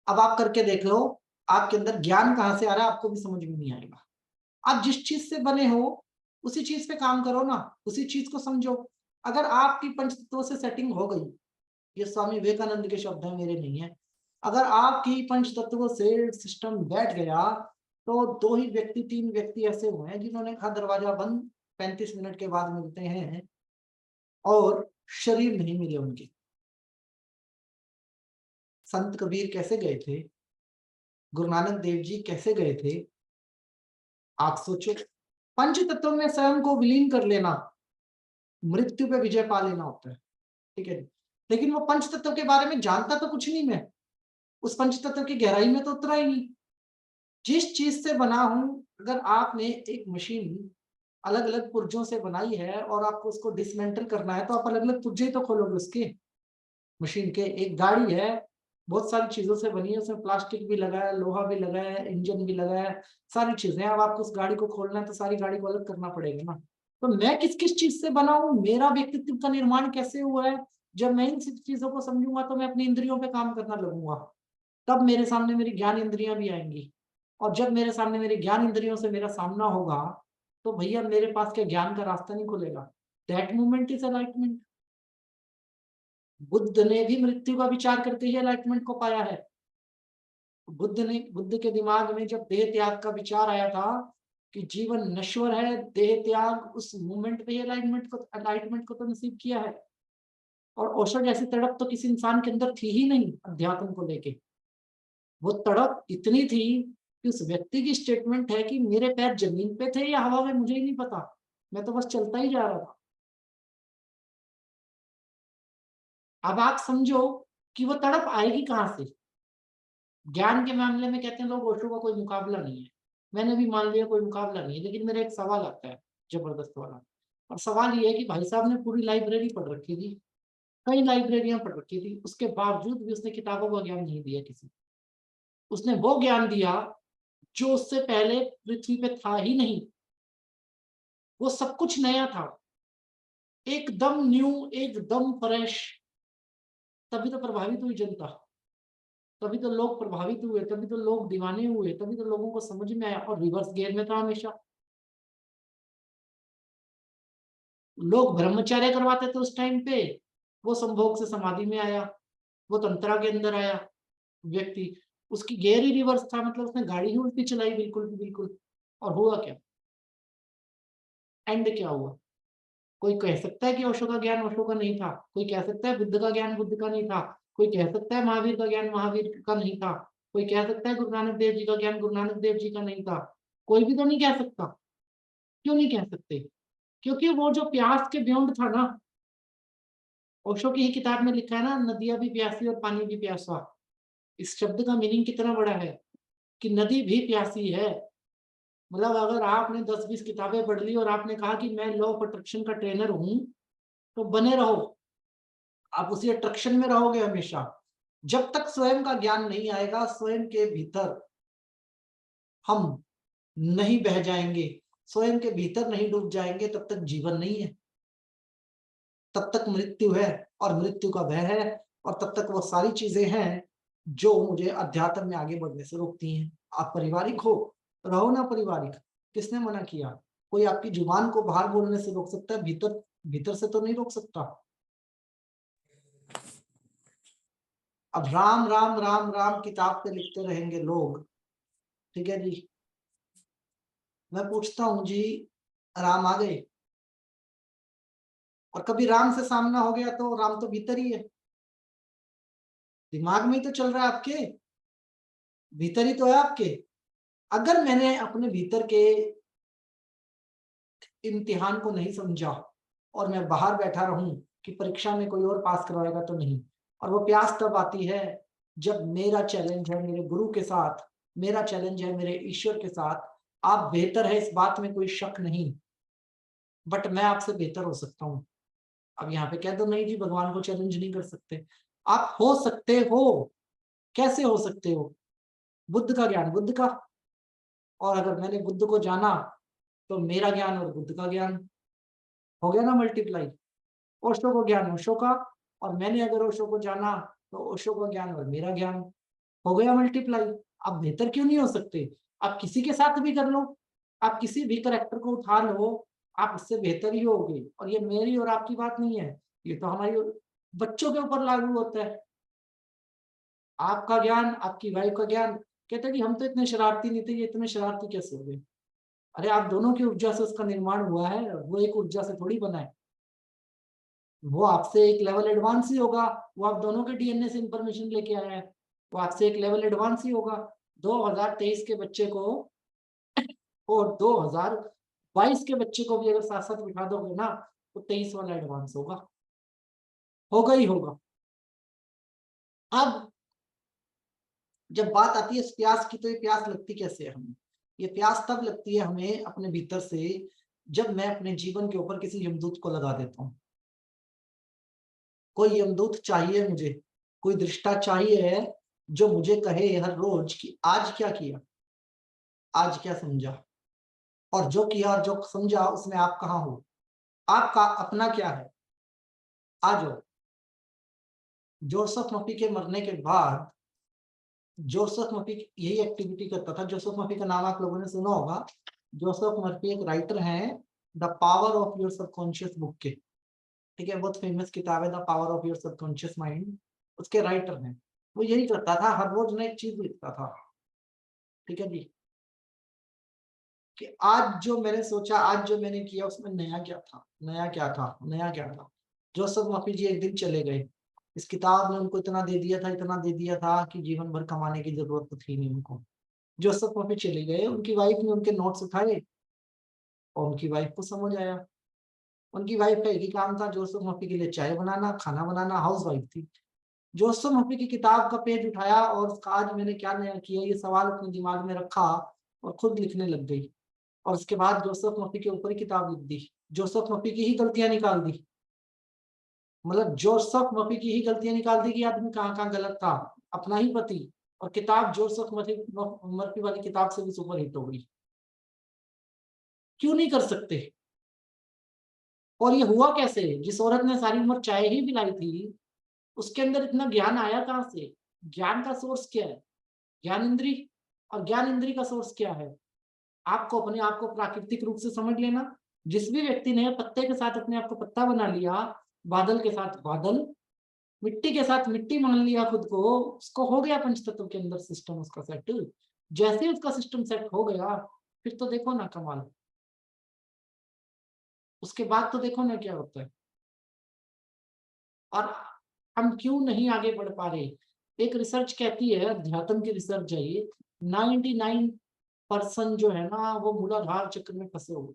अब आप करके देख लो, आपके अंदर ज्ञान कहाँ से आ रहा है आपको भी समझ में नहीं आएगा। आप जिस चीज से बने हो उसी चीज पे काम करो ना, उसी चीज को समझो। अगर आपकी पंचतत्वों से सेटिंग हो गई, ये स्वामी विवेकानंद के शब्द हैं, मेरे नहीं है, अगर आपकी पंच तत्वों से सिस्टम बैठ गया, तो तो 2 ही व्यक्ति 3 व्यक्ति ऐसे हुए हैं जिन्होंने कहा दरवाजा बंद, 35 मिनट के बाद मिलते हैं, और शरीर नहीं मिले उनके। संत कबीर कैसे गए थे, गुरु नानक देव जी कैसे गए थे, आप सोचो। पंच तत्वों में स्वयं को विलीन कर लेना मृत्यु पे विजय पा लेना होता है, ठीक है। लेकिन वो पंच तत्व के बारे में जानता तो कुछ नहीं, मैं उस पंच तत्व की गहराई में तो उतरा ही नहीं। जिस चीज से बना हूं, अगर आपने एक मशीन अलग अलग पुर्जों से बनाई है और आपको उसको डिसमेंटल करना है, तो आप अलग अलग पुर्जे तो खोलोगे उसके मशीन के। एक गाड़ी है, बहुत सारी चीजों से बनी है, उसमें प्लास्टिक भी लगा है, लोहा भी लगा है, इंजन भी लगा है, सारी चीजें। अब आपको उस गाड़ी को खोलना है तो सारी गाड़ी को अलग करना पड़ेगा ना। तो मैं किस किस चीज से बना हूं, मेरा व्यक्तित्व का निर्माण कैसे हुआ है, जब मैं इन चीजों को समझूंगा तो मैं अपनी इंद्रियों पे काम करना लगूंगा। तब मेरे सामने मेरी ज्ञान इंद्रियां भी आएंगी, और जब मेरे सामने मेरी ज्ञान इंद्रियों से मेरा सामना होगा, तो भैया मेरे पास क्या ज्ञान का रास्ता नहीं खुलेगा। That moment is enlightenment. Buddha ने भी मृत्यु का विचार करके ही एनलाइटमेंट को पाया है। बुद्ध के दिमाग में जब देह त्याग का विचार आया था कि जीवन नश्वर है, देह त्याग, उस मोमेंट पे एनलाइटमेंट को तो नसीब किया है। और ओशो जैसी तड़प तो किसी इंसान के अंदर थी ही नहीं अध्यात्म को लेके। वो तड़प इतनी थी कि उस व्यक्ति की स्टेटमेंट है कि मेरे पैर जमीन पे थे या हवा में, मुझे ही नहीं पता, मैं तो बस चलता ही जा रहा था। अब आप समझो कि वो तड़प आएगी कहां से। ज्ञान के मामले में कहते हैं लोग ओशो का कोई मुकाबला नहीं है। मैंने भी मान लिया कोई मुकाबला नहीं है, लेकिन मेरा एक सवाल आता है जबरदस्त वाला। और सवाल ये है कि भाई साहब ने पूरी लाइब्रेरी पढ़ रखी थी, कई लाइब्रेरियां पढ़ रखी थी, उसके बावजूद भी उसने किताबों का ज्ञान नहीं दिया किसी। उसने वो ज्ञान दिया जो उससे पहले पृथ्वी पे था ही नहीं। वो सब कुछ नया था, एकदम न्यू, एकदम फ्रेश। तभी तो प्रभावित हुई जनता, तभी तो लोग प्रभावित हुए, तभी तो लोग दीवाने हुए, तभी तो लोगों को समझ में आया। और रिवर्स गेयर में था हमेशा। लोग ब्रह्मचर्य करवाते थे उस टाइम पे, वो संभोग से समाधि में आया, वो तंत्रा के अंदर आया व्यक्ति, उसकी गियर ही रिवर्स था, मतलब उसने गाड़ी ही उल्टी चलाई बिल्कुल बिल्कुल। और हुआ क्या, एंड क्या हुआ। कोई कह सकता है कि ओशो का ज्ञान ओशो का नहीं था, कोई कह सकता है बुद्ध का ज्ञान बुद्ध का नहीं था, कोई कह सकता है महावीर का ज्ञान महावीर का नहीं था, कोई कह सकता है गुरु नानक देव जी का ज्ञान गुरु नानक देव जी का नहीं था। कोई भी तो नहीं कह सकता। क्यों नहीं कह सकते, क्योंकि वो जो प्यास के बियॉन्ड था ना, ओशो की ही किताब में लिखा है ना, नदियां भी प्यासी और पानी भी प्यासा। इस शब्द का मीनिंग कितना बड़ा है कि नदी भी प्यासी है। मतलब अगर आपने 10-20 किताबें पढ़ ली और आपने कहा कि मैं लॉ ऑफ अट्रैक्शन का ट्रेनर हूं, तो बने रहो, आप उसी अट्रैक्शन में रहोगे हमेशा। जब तक स्वयं का ज्ञान नहीं आएगा, स्वयं के भीतर हम नहीं बह जाएंगे, स्वयं के भीतर नहीं डूब जाएंगे, तब तक जीवन नहीं है, तब तक मृत्यु है और मृत्यु का भय है। और तब तक वो सारी चीजें हैं जो मुझे अध्यात्म में आगे बढ़ने से रोकती हैं। आप पारिवारिक हो, रहो ना पारिवारिक, किसने मना किया। कोई आपकी जुबान को बाहर बोलने से रोक सकता है, भीतर भीतर से तो नहीं रोक सकता। अब राम राम राम राम किताब पे लिखते रहेंगे लोग, ठीक है जी। मैं पूछता हूं जी, राम आ गए और कभी राम से सामना हो गया तो राम तो भीतर ही है, दिमाग में ही तो चल रहा है, आपके भीतर ही तो है आपके। अगर मैंने अपने भीतर के इम्तिहान को नहीं समझा और मैं बाहर बैठा रहूं कि परीक्षा में कोई और पास करवाएगा तो नहीं। और वो प्यास तब आती है जब मेरा चैलेंज है मेरे गुरु के साथ, मेरा चैलेंज है मेरे ईश्वर के साथ। आप बेहतर है, इस बात में कोई शक नहीं, बट मैं आपसे बेहतर हो सकता हूँ। अब यहाँ पे कह दो नहीं जी भगवान को चैलेंज नहीं कर सकते। आप हो सकते हो, कैसे हो सकते हो। बुद्ध का ज्ञान बुद्ध का, और अगर मैंने बुद्ध को जाना तो मेरा ज्ञान और बुद्ध का ज्ञान हो गया ना मल्टीप्लाई। ओशो को ज्ञान ओशो का, और मैंने अगर ओशो को जाना तो ओशो का ज्ञान और मेरा ज्ञान हो गया मल्टीप्लाई। आप बेहतर क्यों नहीं हो सकते। आप किसी के साथ भी कर लो, आप किसी भी करेक्टर को उठा लो, आप उससे बेहतर ही होगे। और ये मेरी और आपकी बात नहीं है, ये तो हमारी बच्चों के ऊपर लागू होता है। आपका ज्ञान, आपकी वाइफ का ज्ञान कहता कि हम तो इतने शरारती नहीं थे, ये इतने शरारती कैसे हो गए? अरे आप दोनों की ऊर्जा से उसका निर्माण हुआ है, वो एक ऊर्जा से थोड़ी बना है। वो आपसे एक लेवल एडवांस ही होगा, वो आप दोनों के डीएनए से इंफॉर्मेशन लेके आया है, वो आपसे एक लेवल एडवांस ही होगा। 2023 के बच्चे को और 2022 के बच्चे को भी अगर साथ साथ बिठा दोगे ना, तो 23 वाला एडवांस होगा ही होगा। अब जब बात आती है इस प्यास की, तो ये प्यास लगती कैसे है हमें? ये प्यास तब लगती है हमें अपने भीतर से, जब मैं अपने जीवन के ऊपर किसी यमदूत को लगा देता हूँ। कोई यमदूत चाहिए मुझे, कोई दृष्टा चाहिए जो मुझे कहे हर रोज कि आज क्या किया, आज क्या समझा, और जो किया और जो समझा उसमें आप कहाँ हो, आपका अपना क्या है, आ जाओ। जोसेफ मर्फी के मरने के बाद जोसेफ मर्फी यही एक्टिविटी करता था। जोसेफ मर्फी का नाम आप लोगों ने सुना होगा। जोसेफ मर्फी एक राइटर हैं, the power of your subconscious book के, ठीक है, बहुत फेमस किताब है the power of your subconscious mind, उसके राइटर हैं। वो यही करता था, हर रोज नई चीज लिखता था, ठीक है जी, कि आज जो मैंने सोचा, आज जो मैंने किया, उसमें नया क्या था, नया क्या था, नया क्या था। जोसेफ मर्फी जी एक दिन चले गए, इस किताब ने उनको इतना दे दिया था, इतना दे दिया था कि जीवन भर कमाने की जरूरत तो थी नहीं उनको। जोसेफ मर्फी चले गए, उनकी वाइफ ने उनके नोट्स उठाए और उनकी वाइफ को समझ आया। उनकी वाइफ का एक ही काम था, जोसेफ मर्फी के लिए चाय बनाना, खाना बनाना, हाउस वाइफ थी। जोसेफ मर्फी की किताब का पेज उठाया और उसका आज मैंने क्या नया किया, ये सवाल अपने दिमाग में रखा और खुद लिखने लग गई। और उसके बाद जोसेफ मर्फी के ऊपर ही किताब लिख दी, जोसेफ मर्फी की ही गलतियां निकाल दी। मतलब जोसेफ मर्फी की ही गलतियां निकाल दी कि आदमी कहाँ कहाँ गलत था, अपना ही पति। और किताब जोसेफ मर्फी वाली किताब से भी सुपर हिट हो गई। क्यों नहीं कर सकते? और ये हुआ कैसे? जिस औरत ने सारी उम्र चाय ही पिलाई थी, उसके अंदर इतना ज्ञान आया कहाँ से? ज्ञान का सोर्स क्या है? ज्ञान इंद्री। और ज्ञान इंद्री का सोर्स क्या है? आपको अपने आप को प्राकृतिक रूप से समझ लेना। जिस भी व्यक्ति ने पत्ते के साथ अपने आप को पत्ता बना लिया, बादल के साथ बादल, मिट्टी के साथ मिट्टी मान लिया खुद को, उसको हो गया पंच तत्व के अंदर सिस्टम उसका सेट। जैसे उसका सिस्टम सेट हो गया, फिर तो देखो ना कमाल। उसके बाद तो देखो ना क्या होता है। और हम क्यों नहीं आगे बढ़ पा रहे? एक रिसर्च कहती है, अध्यात्म की रिसर्च है ये, 99% जो है ना वो मूलाधार चक्र में फंसे हुए,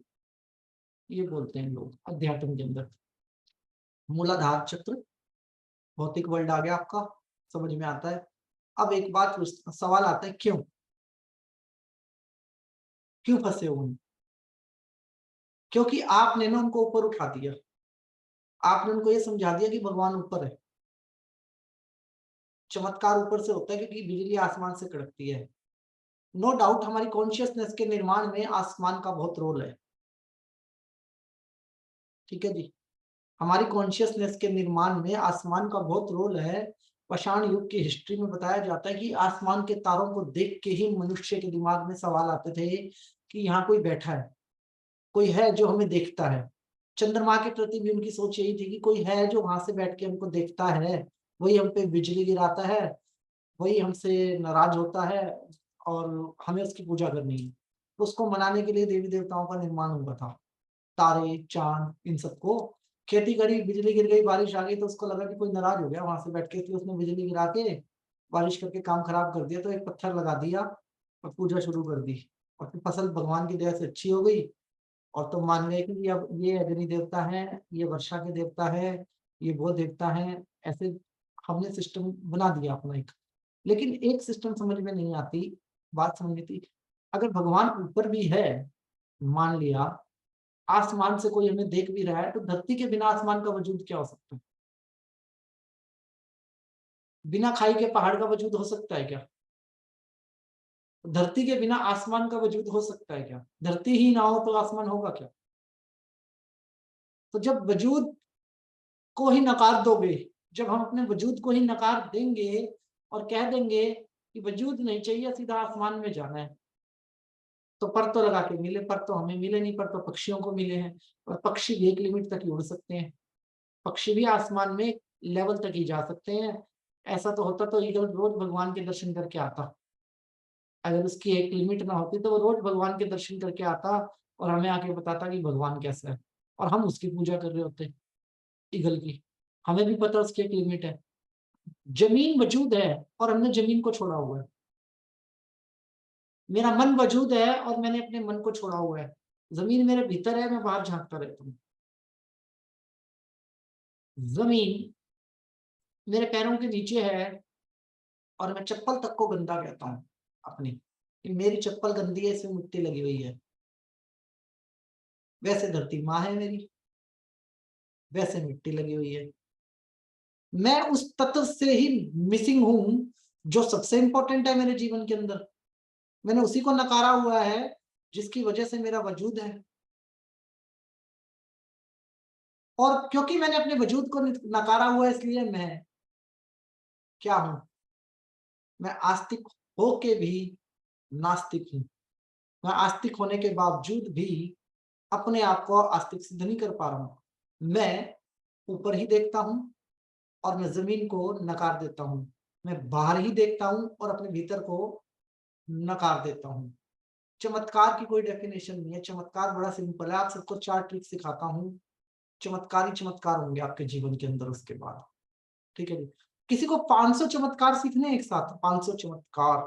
ये बोलते हैं लोग अध्यात्म के अंदर। मूलाधार चक्र, भौतिक वर्ल्ड आ गया आपका, समझ में आता है। अब एक बात सवाल आता है, क्यों क्यों फंसे हुए हैं? क्योंकि आपने ना उनको ऊपर उठा दिया, आपने उनको ये समझा दिया कि भगवान ऊपर है। चमत्कार ऊपर से होता है क्योंकि बिजली आसमान से कड़कती है। नो डाउट हमारी कॉन्शियसनेस के निर्माण में आसमान का बहुत रोल है, ठीक है जी। हमारी कॉन्शियसनेस के निर्माण में आसमान का बहुत रोल है। पाषाण युग की हिस्ट्री में बताया जाता है कि आसमान के तारों को देख के ही मनुष्य के दिमाग में सवाल आते थे कि यहाँ कोई बैठा है, कोई है जो हमें देखता है। चंद्रमा के प्रति भी उनकी सोच यही थी कि कोई है जो वहां से बैठ के हमको देखता है, वही हम पे बिजली गिराता है, वही हमसे नाराज होता है और हमें उसकी पूजा करनी है। तो उसको मनाने के लिए देवी देवताओं का निर्माण हुआ था, तारे चांद इन सबको। खेती करी, बिजली गिर गई, बारिश आ गई, तो उसको लगा कि कोई नाराज हो गया वहां से बैठ के, इसलिए उसने बिजली गिरा के बारिश करके काम खराब कर दिया। तो एक पत्थर लगा दिया और पूजा शुरू कर दी, और फिर फसल भगवान की दया से अच्छी हो गई। और तो मान गए कि अब ये अग्नि देवता है, ये वर्षा के देवता है, ये वो देवता है, ऐसे हमने सिस्टम बना दिया अपना एक। लेकिन एक सिस्टम समझ में नहीं आती, बात समझ में थी, अगर भगवान ऊपर भी है, मान लिया आसमान से कोई हमें देख भी रहा है, तो धरती के बिना आसमान का वजूद क्या हो सकता है? बिना खाई के पहाड़ का वजूद हो सकता है क्या? धरती के बिना आसमान का वजूद हो सकता है क्या? धरती ही ना हो तो आसमान होगा क्या? तो जब वजूद को ही नकार दोगे, जब हम अपने वजूद को ही नकार देंगे और कह देंगे कि वजूद नहीं चाहिए, सीधा आसमान में जाना है, तो पर तो लगा के मिले, पर तो हमें मिले नहीं, पर तो पक्षियों को मिले हैं। और पक्षी भी एक लिमिट तक ही उड़ सकते हैं, पक्षी भी आसमान में लेवल तक ही जा सकते हैं। ऐसा तो होता तो ईगल रोज भगवान के दर्शन करके आता, अगर उसकी एक लिमिट ना होती तो वो रोज भगवान के दर्शन करके आता और हमें आके बताता कि भगवान कैसा है, और हम उसकी पूजा कर रहे होते ईगल की। हमें भी पता उसकी एक लिमिट है। जमीन वजूद है और हमने जमीन को छोड़ा हुआ है। मेरा मन वजूद है और मैंने अपने मन को छोड़ा हुआ है। जमीन मेरे भीतर है, मैं बाहर झांकता रहता हूँ। जमीन मेरे पैरों के नीचे है और मैं चप्पल तक को गंदा कहता हूँ अपनी, कि मेरी चप्पल गंदी है, इसमें मिट्टी लगी हुई है। वैसे धरती माँ है मेरी, वैसे मिट्टी लगी हुई है। मैं उस तत्व से ही मिसिंग हूं जो सबसे इंपॉर्टेंट है मेरे जीवन के अंदर। मैंने उसी को नकारा हुआ है जिसकी वजह से मेरा वजूद है। और क्योंकि मैंने अपने वजूद को नकारा हुआ है, इसलिए मैं क्या हूं? मैं आस्तिक होके भी नास्तिक हूं। मैं आस्तिक होने के बावजूद भी अपने आप को आस्तिक सिद्ध नहीं कर पा रहा हूं। मैं ऊपर ही देखता हूं और मैं जमीन को नकार देता हूं। मैं बाहर ही देखता हूं और अपने भीतर को नकार देता हूं। चमत्कार की कोई डेफिनेशन नहीं है। चमत्कार बड़ा सिंपल है। आप सबको 4 ट्रिक सिखाता हूं, चमत्कार ही चमत्कार होंगे आपके जीवन के अंदर उसके बाद। ठीक है जी। किसी को 500 चमत्कार सीखने एक साथ, 500 चमत्कार,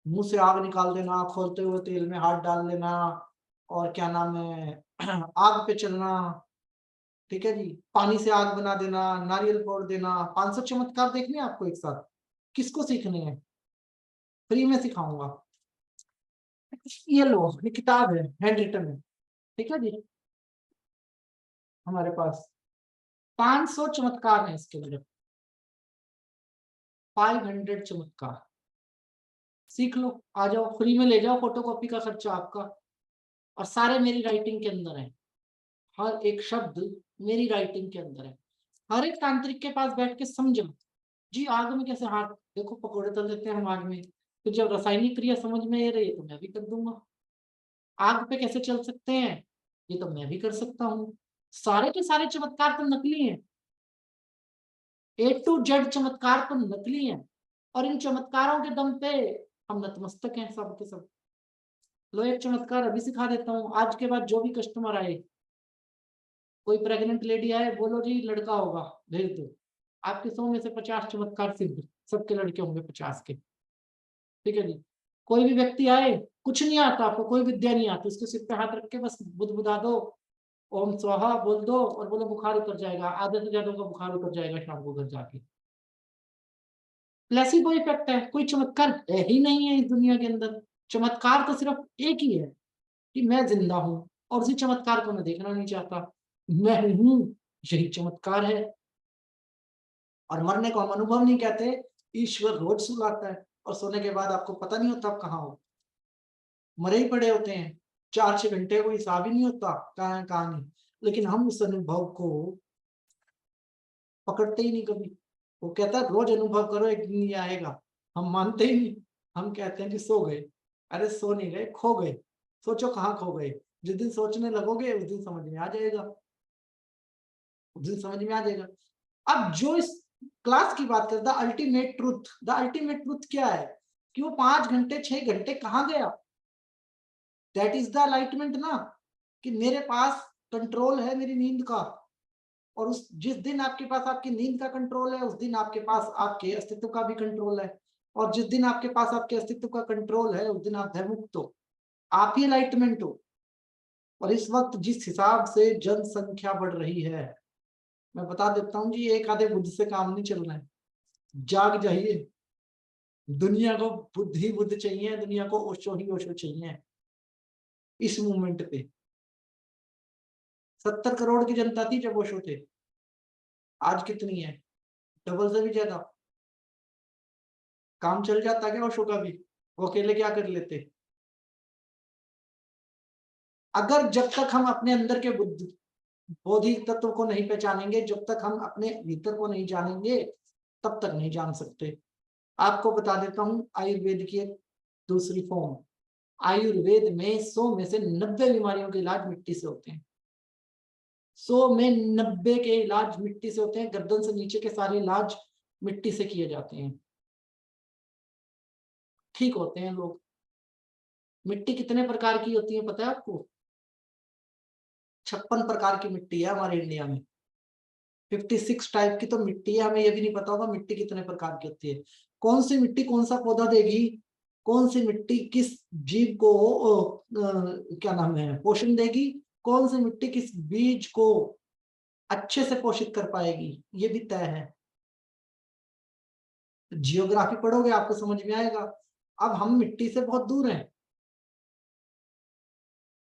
मुंह से आग निकाल देना, खोलते हुए तेल में हाथ डाल लेना, और क्या नाम है आग पे चलना, ठीक है जी, पानी से आग बना देना, नारियल फोड़ देना, 500 चमत्कार देखने हैं आपको एक साथ। किसको सीखने हैं? फ्री में सिखाऊंगा। ये लो, ये किताब है, हैंड रिटन है, ठीक है जी। हमारे पास 500 चमत्कार हैं इसके अंदर, 500 चमत्कार। सीख लो, आ जाओ, फ्री में ले जाओ, फोटोकॉपी का खर्चा आपका। और सारे मेरी राइटिंग के अंदर है, हर एक शब्द मेरी राइटिंग के अंदर है। हर एक तांत्रिक के पास बैठ के समझो जी, आग में कैसे हाथ, देखो पकौड़े तल देते हैं हम आग में, तो जब रासायनिक क्रिया समझ में आ रही है तो मैं भी कर दूंगा। आग पे कैसे चल सकते हैं, ये तो मैं भी कर सकता हूँ। सारे के सारे चमत्कार तो नकली हैं, A to Z चमत्कार तो नकली हैं, और इन चमत्कारों के दम पे हम नतमस्तक हैं सब के सब। लो एक चमत्कार अभी सिखा देता हूँ। आज के बाद जो भी कस्टमर आए, कोई प्रेग्नेंट लेडी आए, बोलो जी लड़का होगा, भेज दो। आपके 100 में से 50 चमत्कार सिद्ध, सबके लड़के होंगे 50 के, ठीक है जी। कोई भी व्यक्ति आए, कुछ नहीं आता आपको, कोई विद्या नहीं आती, उसके सिर पे हाथ रख के बस बुदबुदा दो, ओम स्वाहा बोल दो, और बोलो बुखार उतर जाएगा, आधे से ज्यादा का बुखार उतर जाएगा शाम को घर जाके। प्लेसिबो इफेक्ट है, कोई चमत्कार है ही नहीं है इस दुनिया के अंदर। चमत्कार तो सिर्फ एक ही है कि मैं जिंदा हूं, और उसी चमत्कार को मैं देखना नहीं चाहता। मैं हूं, यही चमत्कार है। और मरने को हम अनुभव नहीं कहते, ईश्वर रोज सुलाता है, और सोने के बाद आपको पता नहीं होता आप कहाँ हो, मरे ही पड़े होते हैं। 4-6 घंटे को हिसाब ही नहीं होता कहाँ है कहाँ नहीं। लेकिन हम उस अनुभव को पकड़ते ही नहीं कभी। वो कहता है रोज अनुभव करो, एक दिन ये आएगा। हम मानते ही नहीं, हम कहते हैं कि सो गए। अरे सो नहीं गए, खो गए। सोचो कहाँ खो गए। जिस दिन सोचने लगोगे उस दिन समझ में आ जाएगा, उस दिन समझ में आ जाएगा। अब जो इस क्लास की बात करता, ultimate truth, the ultimate truth क्या है कि वो 5 घंटे 6 घंटे कहाँ गया? दैट इज द अलाइटमेंट ना, कि मेरे पास कंट्रोल है मेरी नींद का। और उस जिस दिन आपके पास आपकी नींद का कंट्रोल है, उस दिन आपके पास आपके अस्तित्व का भी कंट्रोल है। और जिस दिन आपके पास आपके अस्तित्व का कंट्रोल है, उस दिन आप भयमुक्त हो, आप ही एलाइटमेंट हो। और इस वक्त जिस हिसाब से जनसंख्या बढ़ रही है, मैं बता देता हूँ जी, एक आधे बुद्ध से काम नहीं चलना है। जाग जाइए। दुनिया को बुद्ध ही बुद्ध चाहिए, दुनिया को ओशो ही ओशो चाहिए। इस मूवमेंट पे 70 करोड़ की जनता थी जब ओशो थे, आज कितनी है? डबल से भी ज्यादा। काम चल जाता क्या ओशो का भी? वो अकेले क्या कर लेते? अगर जब तक हम अपने अंदर के बुद्ध बौद्धिक तत्व को नहीं पहचानेंगे, जब तक हम अपने भीतर को नहीं जानेंगे, तब तक नहीं जान सकते। आपको बता देता हूं आयुर्वेद की एक दूसरी फॉर्म। आयुर्वेद में 100 में से 90 बीमारियों के इलाज मिट्टी से होते हैं। 100 में 90 के इलाज मिट्टी से होते हैं। गर्दन से नीचे के सारे इलाज मिट्टी से किए जाते हैं, ठीक होते हैं लोग। मिट्टी कितने प्रकार की होती है पता है आपको? 56 प्रकार की मिट्टी है हमारे इंडिया में। 56 टाइप की तो मिट्टी है, हमें ये भी नहीं पता होगा मिट्टी कितने प्रकार की होती है। कौन सी मिट्टी कौन सा पौधा देगी, कौन सी मिट्टी किस जीव को क्या नाम है पोषण देगी, कौन सी मिट्टी किस बीज को अच्छे से पोषित कर पाएगी, ये भी तय है। जियोग्राफी पढ़ोगे आपको समझ में आएगा। अब हम मिट्टी से बहुत दूर हैं,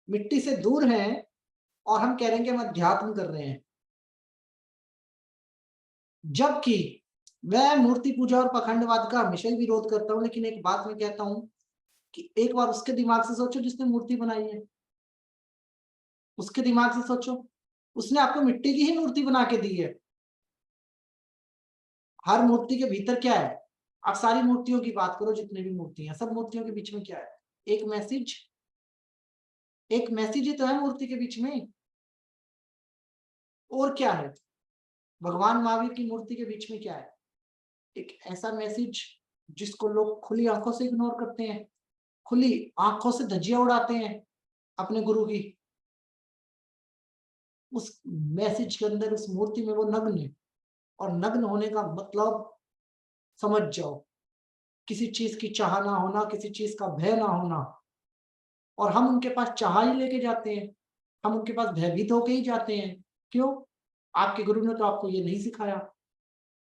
मिट्टी से दूर हैं और हम कह रहे हैं कि हम अध्यात्म कर रहे हैं, जबकि मैं मूर्ति पूजा और पखंडवाद का हमेशा ही विरोध करता हूं। लेकिन एक बात मैं कहता हूं कि एक बार उसके दिमाग से सोचो जिसने मूर्ति बनाई है, उसके दिमाग से सोचो, उसने आपको मिट्टी की ही मूर्ति बना के दी है। हर मूर्ति के भीतर क्या है, आप सारी मूर्तियों की बात करो, जितने भी मूर्ति हैं, सब मूर्तियों के बीच में क्या है, एक मैसेज, एक मैसेज ही तो है मूर्ति के बीच में। और क्या है, भगवान महावीर की मूर्ति के बीच में क्या है, एक ऐसा मैसेज जिसको लोग खुली आंखों से इग्नोर करते हैं, खुली आंखों से धज्जियां उड़ाते हैं अपने गुरु की। उस मैसेज के अंदर, उस मूर्ति में वो नग्न है, और नग्न होने का मतलब समझ जाओ, किसी चीज की चाह ना होना, किसी चीज का भय ना होना। और हम उनके पास चाह ही लेके जाते हैं, हम उनके पास भयभीत होके ही जाते हैं। क्यों? आपके गुरु ने तो आपको ये नहीं सिखाया।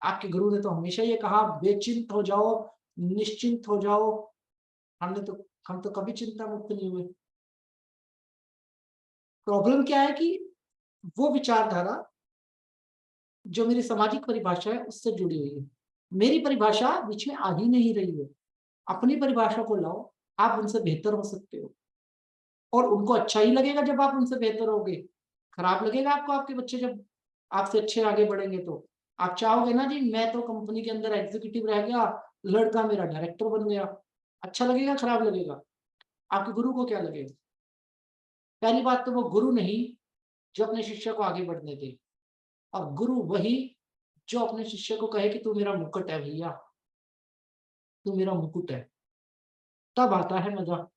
आपके गुरु ने तो हमेशा ये कहा बेचिंत हो जाओ, निश्चिंत हो जाओ। हम तो कभी चिंता मुक्त नहीं हुए। प्रॉब्लम क्या है कि वो विचारधारा जो मेरी सामाजिक परिभाषा है उससे जुड़ी हुई है, मेरी परिभाषा बीच में आ ही नहीं रही है। अपनी परिभाषा को लाओ, आप उनसे बेहतर हो सकते हो, और उनको अच्छा ही लगेगा जब आप उनसे बेहतर होगे। खराब लगेगा आपको आपके बच्चे जब आपसे अच्छे आगे बढ़ेंगे तो। आप चाहोगे ना जी मैं तो कंपनी के अंदर एग्जीक्यूटिव रह गया, लड़का मेरा डायरेक्टर बन गया। अच्छा लगेगा खराब लगेगा? आपके गुरु को क्या लगेगा? पहली बात तो वो गुरु नहीं जो अपने शिष्य को आगे बढ़ने दे, और गुरु वही जो अपने शिष्य को कहे कि तू मेरा मुकुट है भैया, तू मेरा मुकुट है। तब आता है मजा।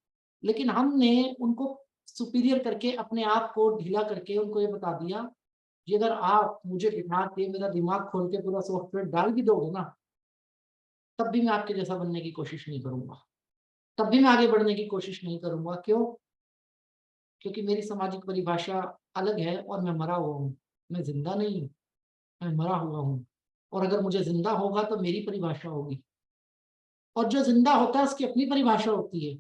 लेकिन हमने उनको सुपीरियर करके, अपने आप को ढीला करके उनको ये बता दिया कि अगर आप मुझे बिठा के मेरा दिमाग खोल के पूरा सॉफ्टवेयर डाल भी दोगे ना, तब भी मैं आपके जैसा बनने की कोशिश नहीं करूंगा, तब भी मैं आगे बढ़ने की कोशिश नहीं करूंगा। क्यों? क्योंकि मेरी सामाजिक परिभाषा अलग है और मैं मरा हुआ हूँ। मैं जिंदा नहीं हूँ, मैं मरा हुआ हूँ। और अगर मुझे जिंदा होगा तो मेरी परिभाषा होगी, और जो जिंदा होता है उसकी अपनी परिभाषा होती है।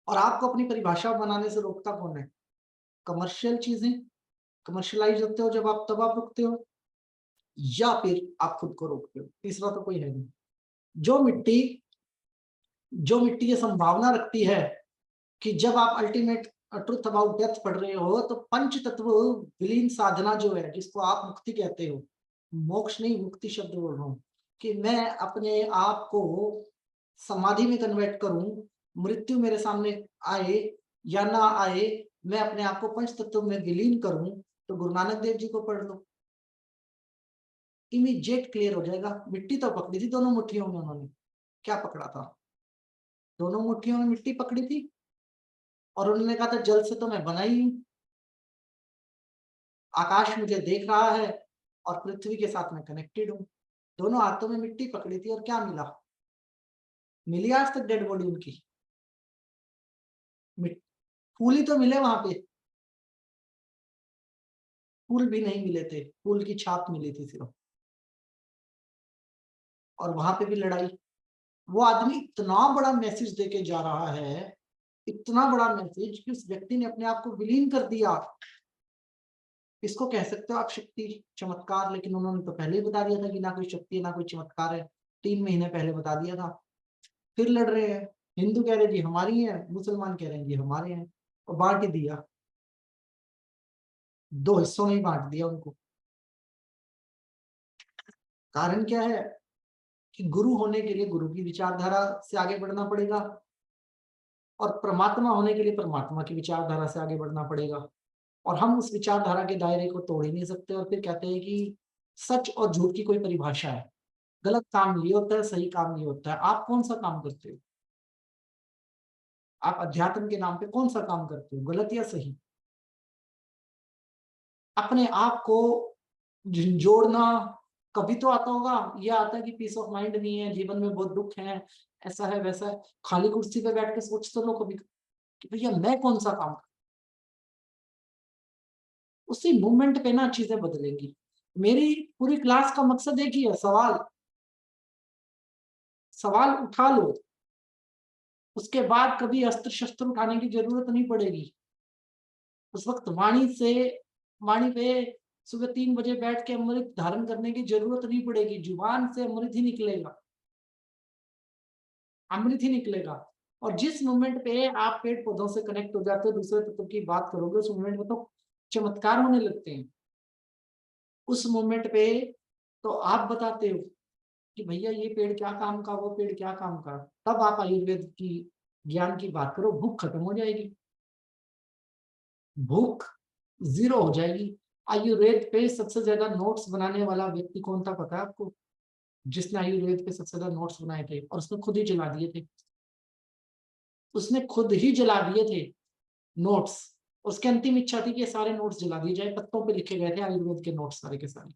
और आपको अपनी परिभाषा बनाने से रोकता कौन है? कमर्शियल चीजें, कमर्शियलाइज होते हो जब आप, तब आप रुकते हो, या फिर आप खुद को रोकते हो। तीसरा तो कोई है नहीं। जो मिट्टी जो मिट्टी ये संभावना रखती है कि जब आप अल्टीमेट ट्रुथ अबाउट डेथ पढ़ रहे हो तो पंच तत्व विलीन साधना जो है, जिसको आप मुक्ति कहते हो, मोक्ष नहीं मुक्ति शब्द बोल रहा हूँ, कि मैं अपने आप को समाधि में कन्वर्ट करूं, मृत्यु मेरे सामने आए या ना आए, मैं अपने आप को पंच तत्व में विलीन करूं, तो गुरु नानक देव जी को पढ़ लो, इमीडिएट क्लियर हो जाएगा। मिट्टी तो पकड़ी थी दोनों मुट्ठियों में, उन्होंने क्या पकड़ा था? दोनों मुट्ठियों में मिट्टी पकड़ी थी, और उन्होंने कहा था जल से तो मैं बना ही हूं, आकाश मुझे देख रहा है और पृथ्वी के साथ मैं कनेक्टेड हूं। दोनों हाथों में मिट्टी पकड़ी थी, और क्या मिला? मिली आज तक डेड बॉडी उनकी? फूल ही तो मिले वहां पे, फूल भी नहीं मिले थे, फूल की छाप मिली थी सिर्फ। और वहां पे भी लड़ाई। वो आदमी इतना बड़ा मैसेज देके जा रहा है, इतना बड़ा मैसेज कि उस व्यक्ति ने अपने आप को विलीन कर दिया। इसको कह सकते हो आप शक्ति, चमत्कार, लेकिन उन्होंने तो पहले ही बता दिया था कि ना कोई शक्ति है ना कोई चमत्कार है। 3 महीने पहले बता दिया था। फिर लड़ रहे हैं। हिंदू कह रहे जी हमारी है, मुसलमान कह रहे हैं जी हमारे हैं, और बांट ही दिया, 2 हिस्सों में ही बांट दिया उनको। कारण क्या है कि गुरु होने के लिए गुरु की विचारधारा से आगे बढ़ना पड़ेगा, और परमात्मा होने के लिए परमात्मा की विचारधारा से आगे बढ़ना पड़ेगा। और हम उस विचारधारा के दायरे को तोड़ ही नहीं सकते, और फिर कहते हैं कि सच और झूठ की कोई परिभाषा है, गलत काम ये होता है, सही काम ये होता है। आप कौन सा काम करते हो? आप अध्यात्म के नाम पे कौन सा काम करते हो, गलत या सही? अपने आप को झिंझोड़ना कभी तो आता होगा, ये आता है कि पीस ऑफ माइंड नहीं है, जीवन में बहुत दुख है, ऐसा है वैसा है। खाली कुर्सी पे बैठ के सोच तो लो कभी कि भैया मैं कौन सा काम, उसी मूवमेंट पे ना चीजें बदलेंगी। मेरी पूरी क्लास का मकसद एक ही है, सवाल सवाल उठा लो, उसके बाद कभी अस्त्र शस्त्र उठाने की जरूरत नहीं पड़ेगी। उस वक्त वाणी पे सुबह 3 बजे बैठ के अमृत धारण करने की जरूरत नहीं पड़ेगी, जुबान से अमृत ही निकलेगा, अमृत ही निकलेगा। और जिस मोमेंट पे आप पेड़ पौधों से कनेक्ट हो जाते हो, दूसरे तत्व की बात करोगे, उस मोमेंट में तो चमत्कार होने लगते हैं। उस मोमेंट पे तो आप बताते हो कि भैया ये पेड़ क्या काम का, वो पेड़ क्या काम का। तब आप आयुर्वेद की ज्ञान की बात करो, भूख खत्म हो जाएगी, भूख जीरो हो जाएगी। आयुर्वेद पे सबसे ज्यादा नोट्स बनाने वाला व्यक्ति कौन था पता है आपको? जिसने आयुर्वेद पे सबसे ज्यादा नोट्स बनाए थे, और उसने खुद ही जला दिए थे, उसने खुद ही जला दिए थे नोट्स। उसकी अंतिम इच्छा थी कि ये सारे नोट्स जला दिए जाए, पत्तों पे लिखे गए थे आयुर्वेद के नोट्स सारे के सारे।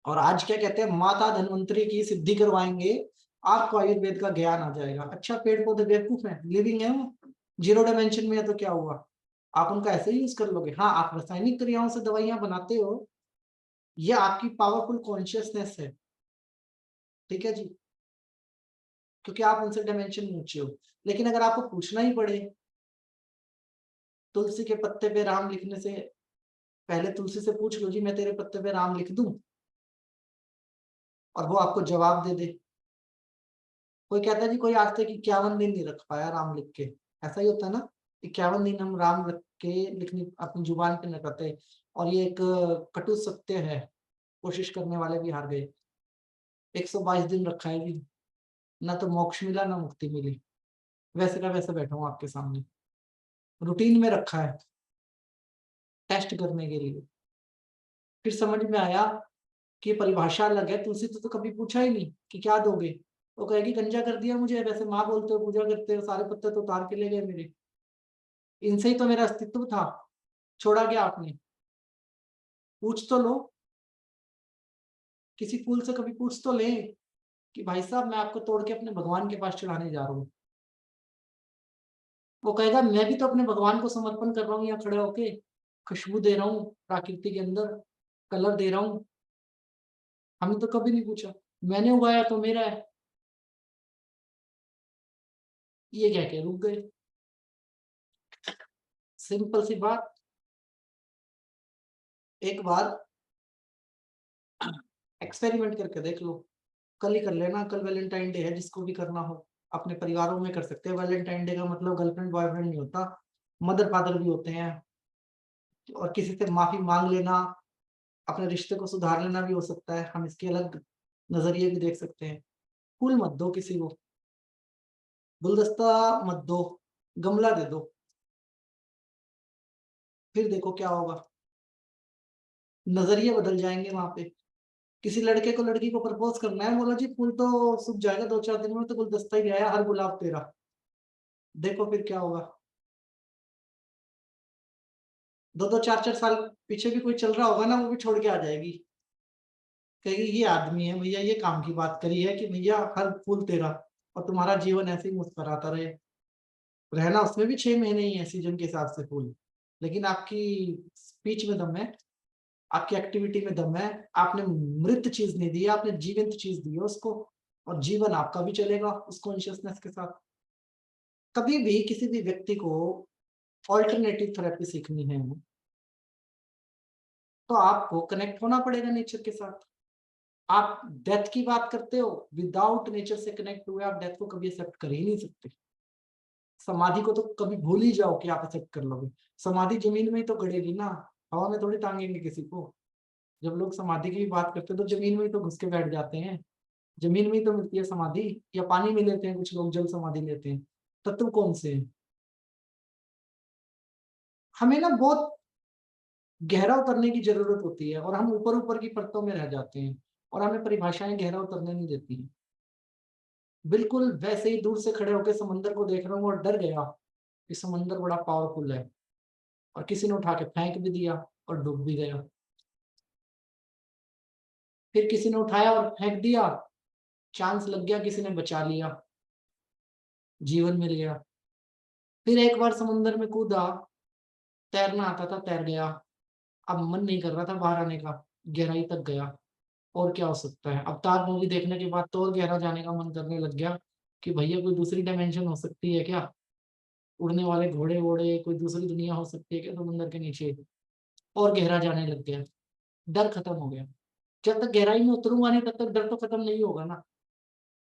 और आज क्या कहते हैं, माता धन्वंतरी की सिद्धि करवाएंगे, आपको आयुर्वेद का ज्ञान आ जाएगा। अच्छा, पेड़ पौधे बेवकूफ है, लिविंग है, वो जीरो डायमेंशन में है, तो क्या हुआ, आप उनका ऐसे ही यूज कर लोगे। हाँ, आप रासायनिक क्रियाओं से दवाइयां बनाते हो, ये आपकी पावरफुल कॉन्शियसनेस है, ठीक है जी, क्योंकि आप उनसे डायमेंशन में ऊंचे हो। लेकिन अगर आपको पूछना ही पड़े, तुलसी के पत्ते पे राम लिखने से पहले तुलसी से पूछ लो, जी मैं तेरे पत्ते पे राम लिख दूं, और वो आपको जवाब दे दे। कोई कहता है जी कोई आज तक 51 दिन नहीं रख पाया राम लिख के, ऐसा ही होता है ना, 51 दिन हम राम रख के लिखनी अपनी जुबान पे न करते। और ये एक कटु सत्य है, कोशिश करने वाले भी हार गए। 122 दिन रखा है जी, ना तो मोक्ष मिला ना मुक्ति मिली, वैसे का वैसे बैठा हूँ आपके सामने, रूटीन में रखा है टेस्ट करने के लिए। फिर समझ में आया कि परिभाषा अलग है। तुलसी तो कभी पूछा ही नहीं कि क्या दोगे, वो कहेगी गंजा कर दिया मुझे, वैसे माँ बोलते हो पूजा करते हो, सारे पत्ते तो उतार के ले गए मेरे, इनसे ही तो मेरा अस्तित्व था, छोड़ा गया आपने। पूछ तो लो, किसी फूल से कभी पूछ तो ले कि भाई साहब मैं आपको तोड़ के अपने भगवान के पास चढ़ाने जा रहा हूँ। वो कहेगा मैं भी तो अपने भगवान को समर्पण कर रहा हूँ, यहाँ खड़े होके खुशबू दे रहा हूँ प्रकृति के अंदर, कलर दे रहा हूँ। हमने तो कभी नहीं पूछा, मैंने उगाया तो मेरा है, ये कह के रुक गए। सिंपल सी बात। एक बार एक्सपेरिमेंट करके देख लो, कल ही कर लेना, कल वैलेंटाइन डे है, जिसको भी करना हो अपने परिवारों में कर सकते हैं। वैलेंटाइन डे का मतलब गर्लफ्रेंड बॉयफ्रेंड नहीं होता, मदर फादर भी होते हैं। और किसी से माफी मांग लेना, अपने रिश्ते को सुधार लेना भी हो सकता है, हम इसके अलग नजरिए भी देख सकते हैं। फूल मत दो किसी को, गुलदस्ता मत दो, गमला दे दो, फिर देखो क्या होगा, नजरिए बदल जाएंगे वहां पे। किसी लड़के को लड़की को प्रपोज करना है, बोला जी फूल तो सूख जाएगा 2-4 दिन में, तो गुलदस्ता ही आया हर गुलाब तेरा, देखो फिर क्या होगा। 2-2 4-4 साल पीछे भी कोई चल रहा होगा ना, वो भी छोड़ के आ जाएगी, कहेगी ये आदमी है भैया, ये काम की बात करी है कि भैया हर फूल तेरा, और तुम्हारा जीवन ऐसे ही मुस्कुराता रहे। रहना उसमें भी 6 महीने ही है सीजन के हिसाब से फूल, लेकिन आपकी स्पीच में दम है, आपकी एक्टिविटी में दम है। आपने मृत चीज नहीं दी, आपने जीवंत चीज दी है उसको, और जीवन आपका भी चलेगा उस कॉन्शियसनेस के साथ। कभी भी किसी भी व्यक्ति को ऑल्टरनेटिव थेरेपी सीखनी है तो आपको कनेक्ट होना पड़ेगा नेचर के साथ। आप डेथ की बात करते हो, विदाउट नेचर से कनेक्ट हुए आप डेथ को कभी एक्सेप्ट कर ही नहीं सकते। समाधि को तो कभी भूल ही जाओ कि आप एक्सेप्ट कर लोगे। समाधि जमीन में ही तो गड़ेगी ना, हवा में थोड़ी टांगेंगे किसी को। जब लोग समाधि की भी बात करते हैं तो जमीन में ही तो घुस के बैठ जाते हैं, जमीन में ही तो मिलती है समाधि, या पानी में लेते हैं कुछ लोग, जल समाधि लेते हैं। तत्व कौन से हैं? हमें ना बहुत गहरा उतरने की जरूरत होती है, और हम ऊपर ऊपर की परतों में रह जाते हैं, और हमें परिभाषाएं गहरा उतरने नहीं देती हैं। बिल्कुल वैसे ही दूर से खड़े होकर समंदर को देख रहा हूँ और डर गया कि समंदर बड़ा पावरफुल है, और किसी ने उठा के फेंक भी दिया और डूब भी गया। फिर किसी ने उठाया और फेंक दिया, चांस लग गया, किसी ने बचा लिया, जीवन मिल गया। फिर एक बार समुद्र में कूदा, तैरना आता था, तैर गया। अब मन नहीं कर रहा था बाहर आने का, गहराई तक गया। और क्या हो सकता है, अवतार मूवी देखने के बाद तो और गहरा जाने का मन करने लग गया कि भैया कोई दूसरी डायमेंशन हो सकती है क्या, उड़ने वाले घोड़े वोड़े, कोई दूसरी दुनिया हो सकती है क्या समुद्र के नीचे। और गहरा जाने लग गया, डर खत्म हो गया। जब तक गहराई में उतरूंगा नहीं तब तक डर तो खत्म नहीं होगा ना।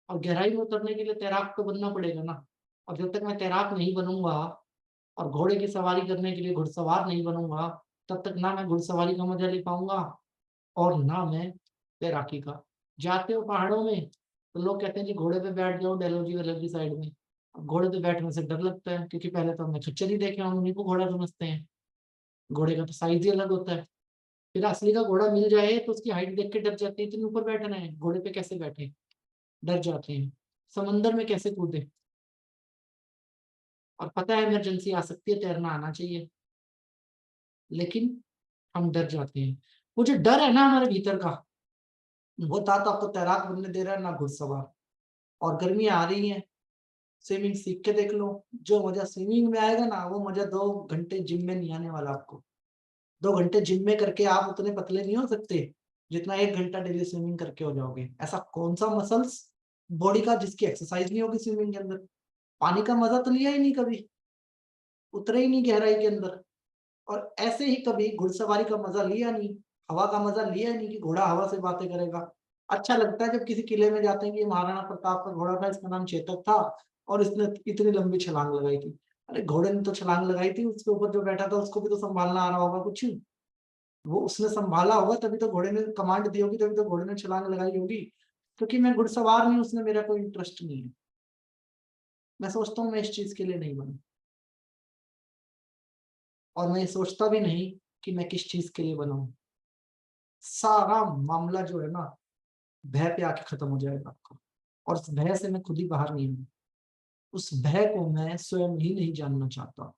और गहराई में उतरने के लिए तैराक तो बनना पड़ेगा ना। और जब तक मैं तैराक नहीं बनूंगा और घोड़े की सवारी करने के लिए घुड़सवार नहीं बनूंगा, तब तक ना मैं घुड़सवारी का मजा ले पाऊंगा और ना मैं तैराकी का। जाते हो पहाड़ों में तो लोग कहते हैं जी घोड़े पे बैठ जाओ डलहौजी वल्लभी साइड में। अब घोड़े पे बैठने से डर लगता है, क्योंकि पहले तो हमने खच्चर ही देखे, हम उन्हीं को घोड़ा समझते हैं। घोड़े का तो साइज ही अलग होता है। फिर असली का घोड़ा मिल जाए तो उसकी हाइट देख के डर जाते हैं, इतने ऊपर बैठना है, घोड़े पे कैसे बैठे, डर जाते हैं। समंदर में कैसे कूदे, और पता है इमरजेंसी आ सकती है, तैरना आना चाहिए, लेकिन हम डर जाते हैं। वो जो डर है ना हमारे भीतर का, वो था तो आपको तैराक बनने दे रहा है ना घुड़सवार। और गर्मियां आ रही हैं, स्विमिंग सीख के देख लो, जो मजा स्विमिंग में आएगा ना वो मजा 2 घंटे जिम में नहीं आने वाला आपको। 2 घंटे जिम में करके आप उतने पतले नहीं हो सकते जितना 1 घंटा डेली स्विमिंग करके हो जाओगे। ऐसा कौन सा मसल्स बॉडी का जिसकी एक्सरसाइज नहीं होगी स्विमिंग के अंदर। पानी का मजा तो लिया ही नहीं कभी, उतरे ही नहीं गहराई के अंदर। और ऐसे ही कभी घुड़सवारी का मजा लिया नहीं, हवा का मजा लिया ही नहीं कि घोड़ा हवा से बातें करेगा। अच्छा लगता है जब किसी किले में जाते हैं कि महाराणा प्रताप का घोड़ा था, इसका नाम चेतक था और इसने इतनी लंबी छलांग लगाई थी। अरे घोड़े ने तो छलांग लगाई थी, उसके ऊपर जो बैठा था उसको भी तो संभालना आ रहा होगा कुछ, वो उसने संभाला होगा तभी तो घोड़े ने कमांड दी होगी, तभी तो घोड़े ने छलांग लगाई होगी। क्योंकि मैं घुड़सवार नहीं, उसने मेरा कोई इंटरेस्ट नहीं है। मैं सोचता हूँ मैं इस चीज के लिए नहीं बना, और मैं ये सोचता भी नहीं कि मैं किस चीज के लिए बनाऊं। सारा मामला जो है ना भय पे आके खत्म हो जाएगा आपका, और उस भय से मैं खुद ही बाहर नहीं हूं। उस भय को मैं स्वयं ही नहीं जानना चाहता।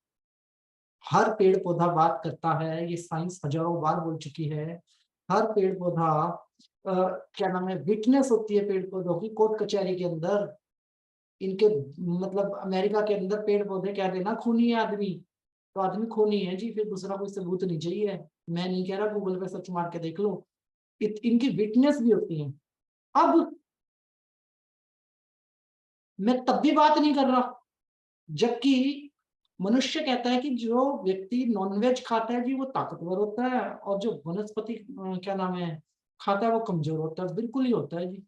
हर पेड़ पौधा बात करता है, ये साइंस हजारों बार बोल चुकी है। हर पेड़ पौधा क्या नाम है, विटनेस होती है पेड़ पौधों की कोर्ट कचहरी के अंदर। इनके मतलब अमेरिका के अंदर पेड़ पौधे कह देना खूनी है आदमी, तो आदमी खूनी है जी, फिर दूसरा कोई सबूत नहीं चाहिए। मैं नहीं कह रहा, गूगल पे सर्च मार के देख लो। इनकी विटनेस भी होती है। अब मैं तब भी बात नहीं कर रहा, जबकि मनुष्य कहता है कि जो व्यक्ति नॉनवेज खाता है जी वो ताकतवर होता है, और जो वनस्पति क्या नाम है खाता है वो कमजोर होता है। बिल्कुल ही होता है जी।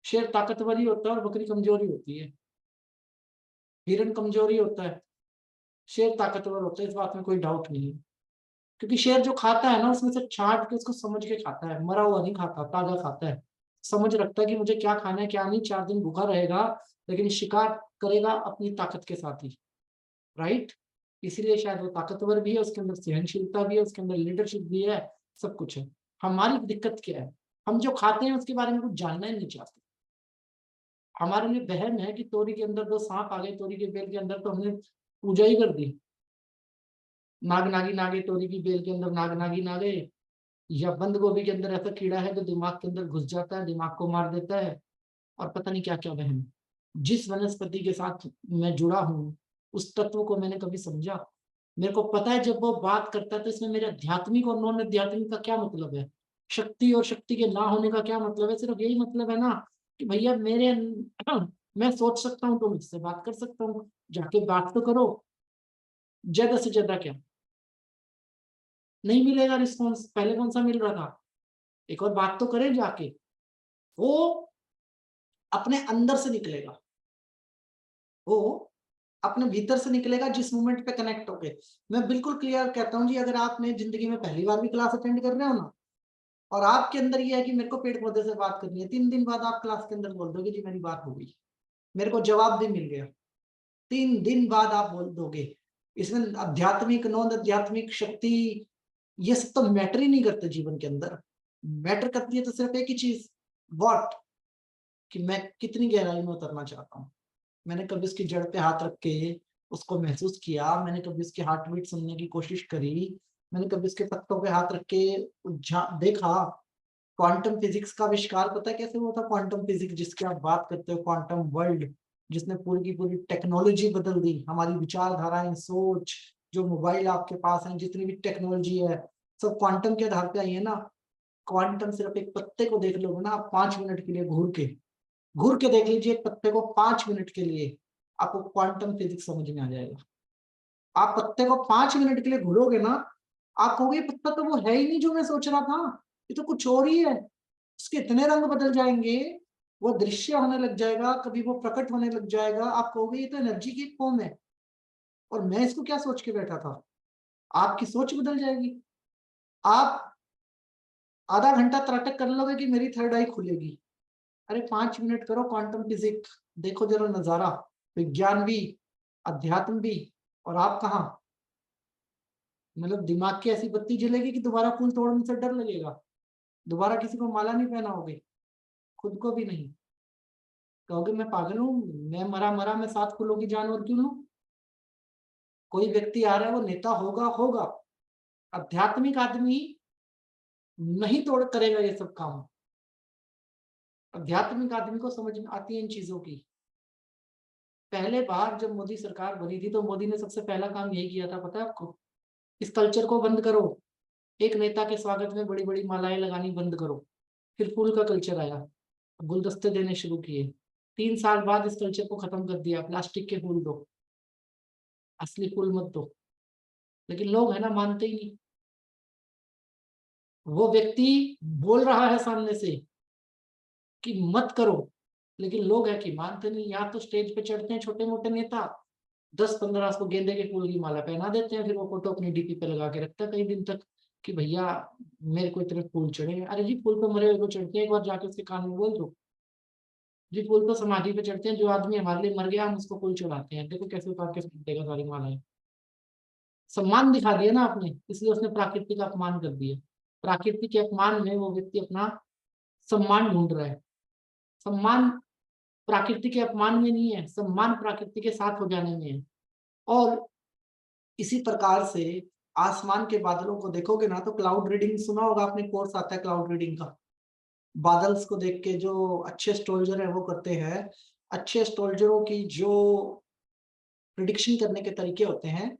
शेर ताकतवर ही होता है और बकरी कमजोर ही होती है। हिरन कमजोर ही होता है, शेर ताकतवर होता है, इस बात में कोई डाउट नहीं है। क्योंकि शेर जो खाता है ना उसमें से छांट के उसको समझ के खाता है, मरा हुआ नहीं खाता, ताजा खाता है। समझ रखता है कि मुझे क्या खाना है क्या नहीं, 4 दिन भूखा रहेगा लेकिन शिकार करेगा अपनी ताकत के साथ ही, राइट। इसीलिए शायद वो ताकतवर भी है, उसके अंदर सहनशीलता भी है, उसके अंदर लीडरशिप भी है, सब कुछ है। हमारी दिक्कत क्या है, हम जो खाते हैं उसके बारे में कुछ जानना ही नहीं चाहते। हमारे लिए वहम है कि तोरी के अंदर 2 सांप आ गए तोरी के बेल के अंदर, तो हमने पूजा ही कर दी। नाग नागी नागे तोरी की बेल के अंदर नाग नागी नागे। या बंद गोभी के अंदर ऐसा कीड़ा है जो दिमाग के अंदर घुस जाता है, दिमाग को मार देता है, और पता नहीं क्या क्या वहम। जिस वनस्पति के साथ मैं जुड़ा हूँ उस तत्व को मैंने कभी समझा। मेरे को पता है जब वो बात करता है तो इसमें मेरे आध्यात्मिक और नॉन आध्यात्मिक का क्या मतलब है, शक्ति और शक्ति के ना होने का क्या मतलब है। सिर्फ यही मतलब है ना कि भैया मेरे मैं सोच सकता हूँ तो मुझसे बात कर सकता हूँ, जाके बात तो करो। ज्यादा से ज्यादा क्या, नहीं मिलेगा रिस्पॉन्स, पहले कौन सा मिल रहा था। एक और बात तो करें जाके, वो अपने अंदर से निकलेगा, वो अपने भीतर से निकलेगा जिस मोमेंट पे कनेक्ट होके। मैं बिल्कुल क्लियर कहता हूँ जी, अगर आपने जिंदगी में पहली बार भी क्लास अटेंड कर रहे हो ना, और आपके अंदर ये है कि मेरे को पेड़ पौधे से बात करनी है, 3 दिन बाद आप क्लास के अंदर बोल दोगे जी मेरी बात हो गई, मेरे को जवाब भी मिल गया। 3 दिन बाद आप बोल दोगे। इसमें आध्यात्मिक नॉन आध्यात्मिक शक्ति ये सब तो मैटर ही नहीं करते जीवन के अंदर। मैटर करती है तो सिर्फ एक ही चीज, व्हाट, कि मैं कितनी गहराई में उतरना चाहता हूँ। मैंने कभी उसकी जड़ पे हाथ रख के उसको महसूस किया, मैंने कभी उसकी हार्ट बीट सुनने की कोशिश करी, मैंने कभी उसके पत्तों पे हाथ रख के देखा। क्वांटम फिजिक्स का आविष्कार पता है कैसे हुआ था? क्वांटम फिजिक्स जिसकी आप बात करते हो, क्वांटम वर्ल्ड, जिसने पूरी की पूरी टेक्नोलॉजी बदल दी, हमारी विचारधाराएं, सोच, जो मोबाइल आपके पास है, जितनी भी टेक्नोलॉजी है, सब क्वांटम के आधार पे आई है ना। क्वांटम सिर्फ एक पत्ते को देख लोगे ना आप 5 मिनट के लिए घूर के देख लीजिए एक पत्ते को 5 मिनट के लिए, आपको क्वांटम फिजिक्स समझ में आ जाएगा। आप पत्ते को 5 मिनट के लिए घूरोगे ना, आप कहोगे पत्ता तो वो है ही नहीं जो मैं सोच रहा था, ये तो कुछ और ही है। उसके इतने रंग बदल जाएंगे, वो दृश्य होने लग जाएगा, कभी वो प्रकट होने लग जाएगा, आप कहोगे ये तो एनर्जी की फॉर्म है और मैं इसको क्या सोच के बैठा था। आपकी सोच बदल जाएगी। आप आधा घंटा त्राटक कर लोगे कि मेरी थर्ड आई खुलेगी। अरे 5 मिनट करो क्वांटम फिजिक्स, देखो जरा नजारा, विज्ञान भी, अध्यात्म भी, और आप कहाँ। मतलब दिमाग की ऐसी बत्ती जलेगी कि दोबारा फूल तोड़ने से डर लगेगा, दोबारा किसी को माला नहीं पहनाओगे, खुद को भी नहीं। कहोगे मैं पागल हूँ, मैं मरा मरा मैं 7 फूलों की जान और क्यों लूं। कोई व्यक्ति आ रहा है वो नेता होगा होगा, आध्यात्मिक आदमी नहीं तोड़ करेगा ये सब काम। आध्यात्मिक आदमी को समझ में आती है इन चीजों की। पहले बार जब मोदी सरकार बनी थी तो मोदी ने सबसे पहला काम यही किया था, पता है आपको? इस कल्चर को बंद करो, एक नेता के स्वागत में बड़ी बड़ी मालाएं लगानी बंद करो। फिर फूल का कल्चर आया, गुलदस्ते देने शुरू किए। 3 साल बाद इस कल्चर को खत्म कर दिया, प्लास्टिक के फूल दो, असली फूल मत दो। लेकिन लोग है ना मानते ही नहीं। वो व्यक्ति बोल रहा है सामने से कि मत करो, लेकिन लोग है कि मानते नहीं। यहाँ तो स्टेज पे चढ़ते हैं छोटे मोटे नेता, 10-15 को गेंदे के फूल की माला पहना देते हैं, फिर वो फोटो अपनी डीपी पे लगा के रखता है कई दिन तक कि भैया मेरे को इतने फूल चढ़े। अरे जी फूल तो मरे हुए को चढ़ते हैं, एक बार जाके उसके कान में बोल दो। जी फूल तो समाधि पे चढ़ते हैं, जो आदमी हमारे लिए मर गया हम उसको फूल चढ़ाते हैं, देखो कैसे उतार के फेंक देगा सारी मालाएं। सम्मान दिखा दिया ना आपने, इसलिए उसने प्रकृति का अपमान कर दिया। प्रकृति के अपमान में वो व्यक्ति अपना सम्मान ढूंढ रहा है। सम्मान प्रकृति के अपमान में नहीं है, सम्मान प्रकृति के साथ हो जाने में है। और इसी प्रकार से आसमान के बादलों को देखोगे ना तो क्लाउड रीडिंग सुना होगा आपने, कोर्स आता है क्लाउड रीडिंग का। बादल्स को देख के जो अच्छे एस्ट्रोलॉजर है वो करते हैं। अच्छे एस्ट्रोलॉजरों की जो प्रिडिक्शन करने के तरीके होते हैं,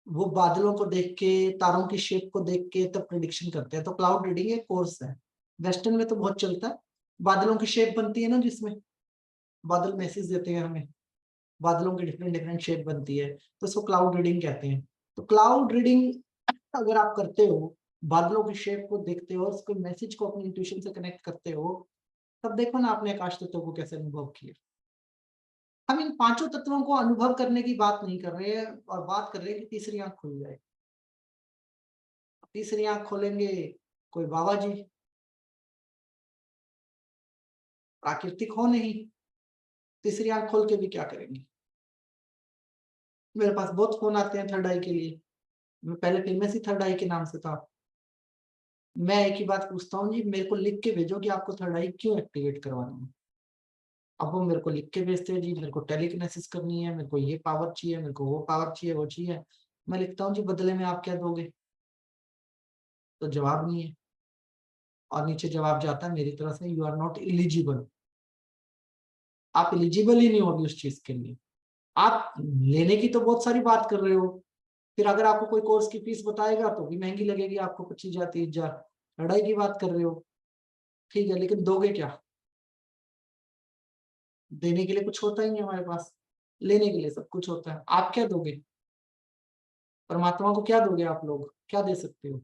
वो बादलों को देख के, तारों की शेप को देख के तब प्रिडिक्शन करते हैं। तो क्लाउड रीडिंग एक कोर्स है, वेस्टर्न में तो बहुत चलता है। बादलों की शेप बनती है ना, जिसमें बादल मैसेज देते हैं हमें, बादलों की डिफरेंट डिफरेंट शेप बनती है, तो उसको क्लाउड रीडिंग कहते हैं। तो क्लाउड रीडिंग अगर आप करते हो, बादलों की शेप को देखते हो, उसको मैसेज को अपनी इंट्यूशन से कनेक्ट करते हो, तब देखो ना आपने आकाश तत्वों को कैसे अनुभव किया। हम इन 5 तत्वों को अनुभव करने की बात नहीं कर रहे हैं, और बात कर रहे हैं कि तीसरी आंख खुल जाए। तीसरी आंख खोलेंगे कोई बाबा जी, प्राकृतिक हो नहीं, तीसरी आंख खोल के भी क्या करेंगे। मेरे पास बहुत फोन आते हैं थर्ड आई के लिए, मैं पहले फेमस ही थर्ड आई के नाम से था। मैं एक ही बात पूछता हूँ जी, मेरे को लिख के भेजो कि आपको थर्ड आई क्यों एक्टिवेट करवानी है। अब वो मेरे को लिख के भेजते हैं जी, मेरे को टेलीकिनेसिस करनी है, मेरे को ये पावर चाहिए, मेरे को वो पावर चाहिए, वो चाहिए। मैं लिखता हूँ जी बदले में आप क्या दोगे, तो जवाब नहीं है, और नीचे जवाब जाता है मेरी तरफ से, यू आर नॉट एलिजिबल। आप एलिजिबल ही नहीं होगी उस चीज के लिए। आप लेने की तो बहुत सारी बात कर रहे हो, फिर अगर आपको कोई कोर्स की फीस बताएगा तो भी महंगी लगेगी आपको, 25,000 30,000। लड़ाई की बात कर रहे हो, ठीक है, लेकिन दोगे क्या? देने के लिए कुछ होता ही नहीं हमारे पास, लेने के लिए सब कुछ होता है। आप क्या दोगे? परमात्मा को क्या दोगे? आप लोग क्या दे सकते हो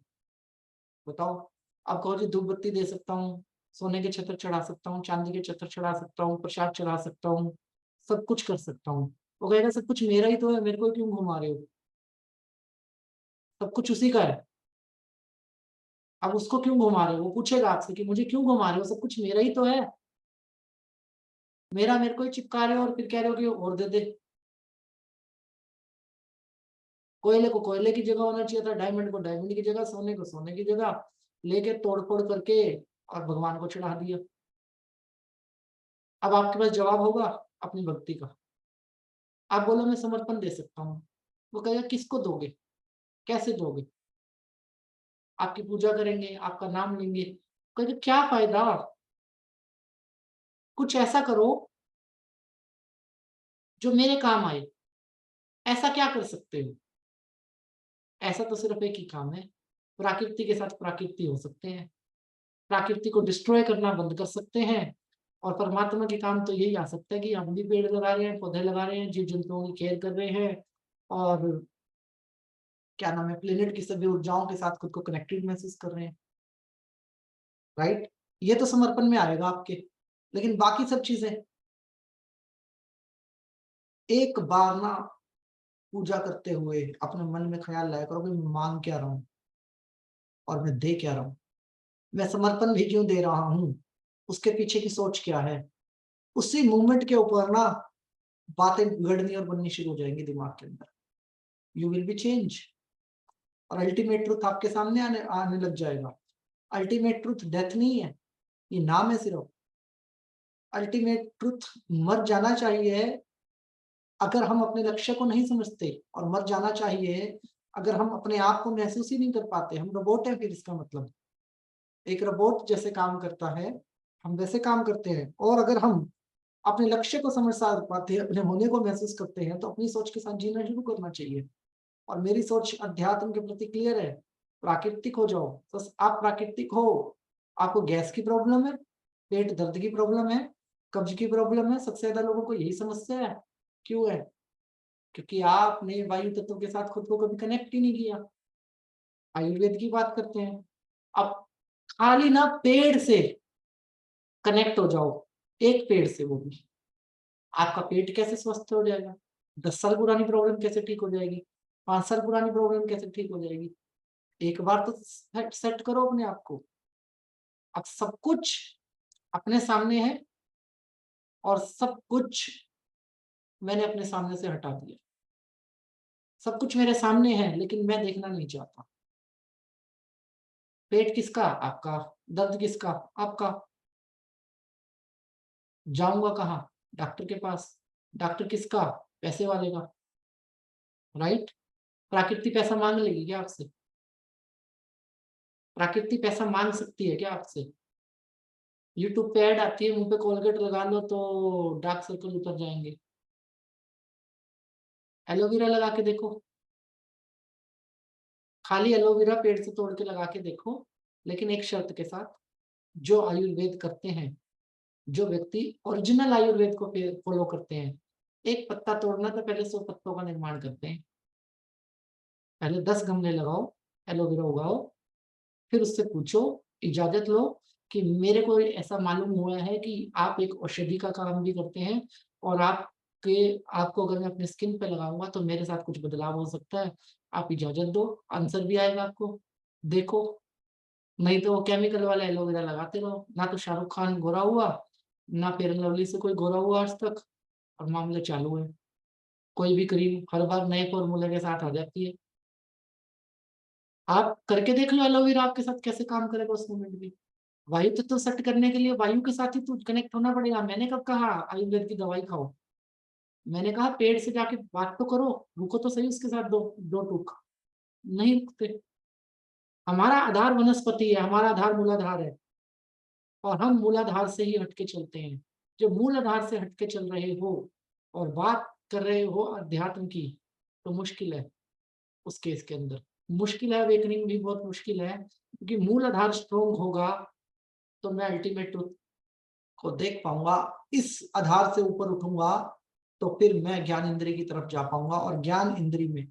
बताओ? आप कहो जी धूप बत्ती दे सकता हूँ, सोने के छत्र चढ़ा सकता हूँ, चांदी के छत्र चढ़ा सकता हूँ, प्रसाद चढ़ा सकता हूँ, सब कुछ कर सकता हूँ। वो कहेगा सब कुछ मेरा ही तो है, मेरे को क्यों घुमा रहे हो, सब कुछ उसी का है, अब उसको क्यों घुमा रहे हो? वो पूछेगा आपसे कि मुझे क्यों घुमा रहे हो, सब कुछ मेरा ही तो है, मेरे को ही चिपका रहे हो और फिर कह रहे हो कि और दे दे। कोयले को कोयले की जगह होना चाहिए था, डायमंड को डायमंड की जगह, सोने को सोने की जगह, लेके तोड़ फोड़ करके और भगवान को चढ़ा दिया। अब आपके पास जवाब होगा अपनी भक्ति का। आप बोलो मैं समर्पण दे सकता हूँ, वो कहेगा किसको दोगे, कैसे दोगे? आपकी पूजा करेंगे, आपका नाम लेंगे, कहेगा क्या फायदा? कुछ ऐसा करो जो मेरे काम आए। ऐसा क्या कर सकते हो? ऐसा तो सिर्फ एक ही काम है, प्रकृति के साथ प्राकृति हो सकते हैं, प्रकृति को डिस्ट्रॉय करना बंद कर सकते हैं, और परमात्मा के काम तो यही आ सकता है कि हम भी पेड़ लगा रहे हैं, पौधे लगा रहे हैं, जीव जंतुओं की केयर कर रहे हैं, और क्या नाम है, प्लेनेट की सभी ऊर्जाओं के साथ खुद को कनेक्टेड महसूस कर रहे हैं, राइट? ये तो समर्पण में आएगा आपके। लेकिन बाकी सब चीजें, एक बार ना पूजा करते हुए अपने मन में ख्याल लाया करो कि मैं मांग क्या रहा हूं और मैं दे क्या रहा हूं, मैं समर्पण भी क्यों दे रहा हूं, उसके पीछे की सोच क्या है। उसी मूवमेंट के ऊपर ना बातें बिगड़नी और बननी शुरू हो जाएंगी दिमाग के अंदर। यू विल बी चेंज, और अल्टीमेट ट्रूथ आपके सामने आने लग जाएगा। अल्टीमेट ट्रूथ डेथ नहीं है, ये नाम है सिर्फ। अल्टीमेट ट्रूथ मर जाना चाहिए अगर हम अपने लक्ष्य को नहीं समझते, और मर जाना चाहिए अगर हम अपने आप को महसूस ही नहीं कर पाते। हम रोबोट हैं, फिर इसका मतलब एक रोबोट जैसे काम करता है, हम वैसे काम करते हैं। और अगर हम अपने लक्ष्य को समझ पाते हैं, अपने होने को महसूस करते हैं, तो अपनी सोच के साथ जीना शुरू करना चाहिए। और मेरी सोच अध्यात्म के प्रति क्लियर है, प्राकृतिक हो जाओ। तो आप प्राकृतिक हो, आपको गैस की प्रॉब्लम है, पेट दर्द की प्रॉब्लम है, कब्ज की प्रॉब्लम है, सबसे ज्यादा लोगों को यही समस्या है। क्यों है? क्योंकि आपने वायु तत्व के साथ खुद को कभी कनेक्ट ही नहीं किया। आयुर्वेद की बात करते हैं, अब खाली ना पेड़ से कनेक्ट हो जाओ, एक पेड़ से, वो भी आपका पेट कैसे स्वस्थ हो जाएगा? 10 साल पुरानी प्रॉब्लम कैसे ठीक हो जाएगी? 5 साल पुरानी प्रॉब्लम कैसे ठीक हो जाएगी? एक बार तो सेट करो अपने आप को। अब सब कुछ अपने सामने है, और सब कुछ मैंने अपने सामने से हटा दिया। सब कुछ मेरे सामने है, लेकिन मैं देखना नहीं चाहता। पेट किसका? आपका। दर्द किसका? आपका। जाऊंगा कहाँ? डॉक्टर के पास। डॉक्टर किसका? पैसे वाले का, राइट? प्रकृति पैसा मांग लेगी क्या आपसे? प्रकृति पैसा मांग सकती है क्या आपसे? यूट्यूब पे ऐड आती है, मुंह पे कोलगेट लगा लो तो डार्क सर्कल उतर जाएंगे। एलोवेरा लगा के देखो, खाली एलोवेरा पेड़ से तोड़ के लगा के देखो, लेकिन एक शर्त के साथ, जो आयुर्वेद करते हैं, जो व्यक्ति ओरिजिनल आयुर्वेद को फॉलो करते हैं, एक पत्ता तोड़ना तो पहले 100 पत्तों का निर्माण करते हैं। पहले 10 गमले लगाओ, एलोवेरा उगाओ, फिर उससे पूछो, इजाजत लो कि मेरे को ऐसा मालूम हुआ है कि आप एक औषधि का काम भी करते हैं, और आपको अगर मैं अपने स्किन पे लगाऊंगा तो मेरे साथ कुछ बदलाव हो सकता है। आप इजाजत दो, आंसर भी आएगा आपको। देखो, नहीं तो वो केमिकल वाला एलोवेरा लगाते रहो। ना तो शाहरुख खान गोरा हुआ, ना फेयर एंड लवली से कोई गोरा हुआ आज तक, और मामले चालू है। कोई भी क्रीम हर बार नए फॉर्मूले के साथ आ जाती है। आप करके देख लो एलोवेरा आपके साथ कैसे काम करेगा उस मोमेंट में। वायु तत्व तो सेट करने के लिए वायु के साथ ही तो कनेक्ट होना पड़ेगा। मैंने कब कहा आयुर्वेद की दवाई खाओ? मैंने कहा पेड़ से जाके बात तो करो, रुको तो सही उसके साथ, दो दो टूक। नहीं रुकते। हमारा आधार वनस्पति है, हमारा आधार मूलाधार है, और हम मूलाधार से ही हटके चलते हैं। जो मूल आधार से हटके चल रहे हो और बात कर रहे हो अध्यात्म की, तो मुश्किल है उस केस के अंदर। मुश्किल है, अवेकनिंग भी बहुत मुश्किल है, क्योंकि मूल आधार स्ट्रोंग होगा तो मैं अल्टीमेट ट्रुथ को देख पाऊंगा। इस आधार से ऊपर उठूंगा तो फिर मैं ज्ञान इंद्रिय की तरफ जा पाऊंगा। और ज्ञान इंद्रिय में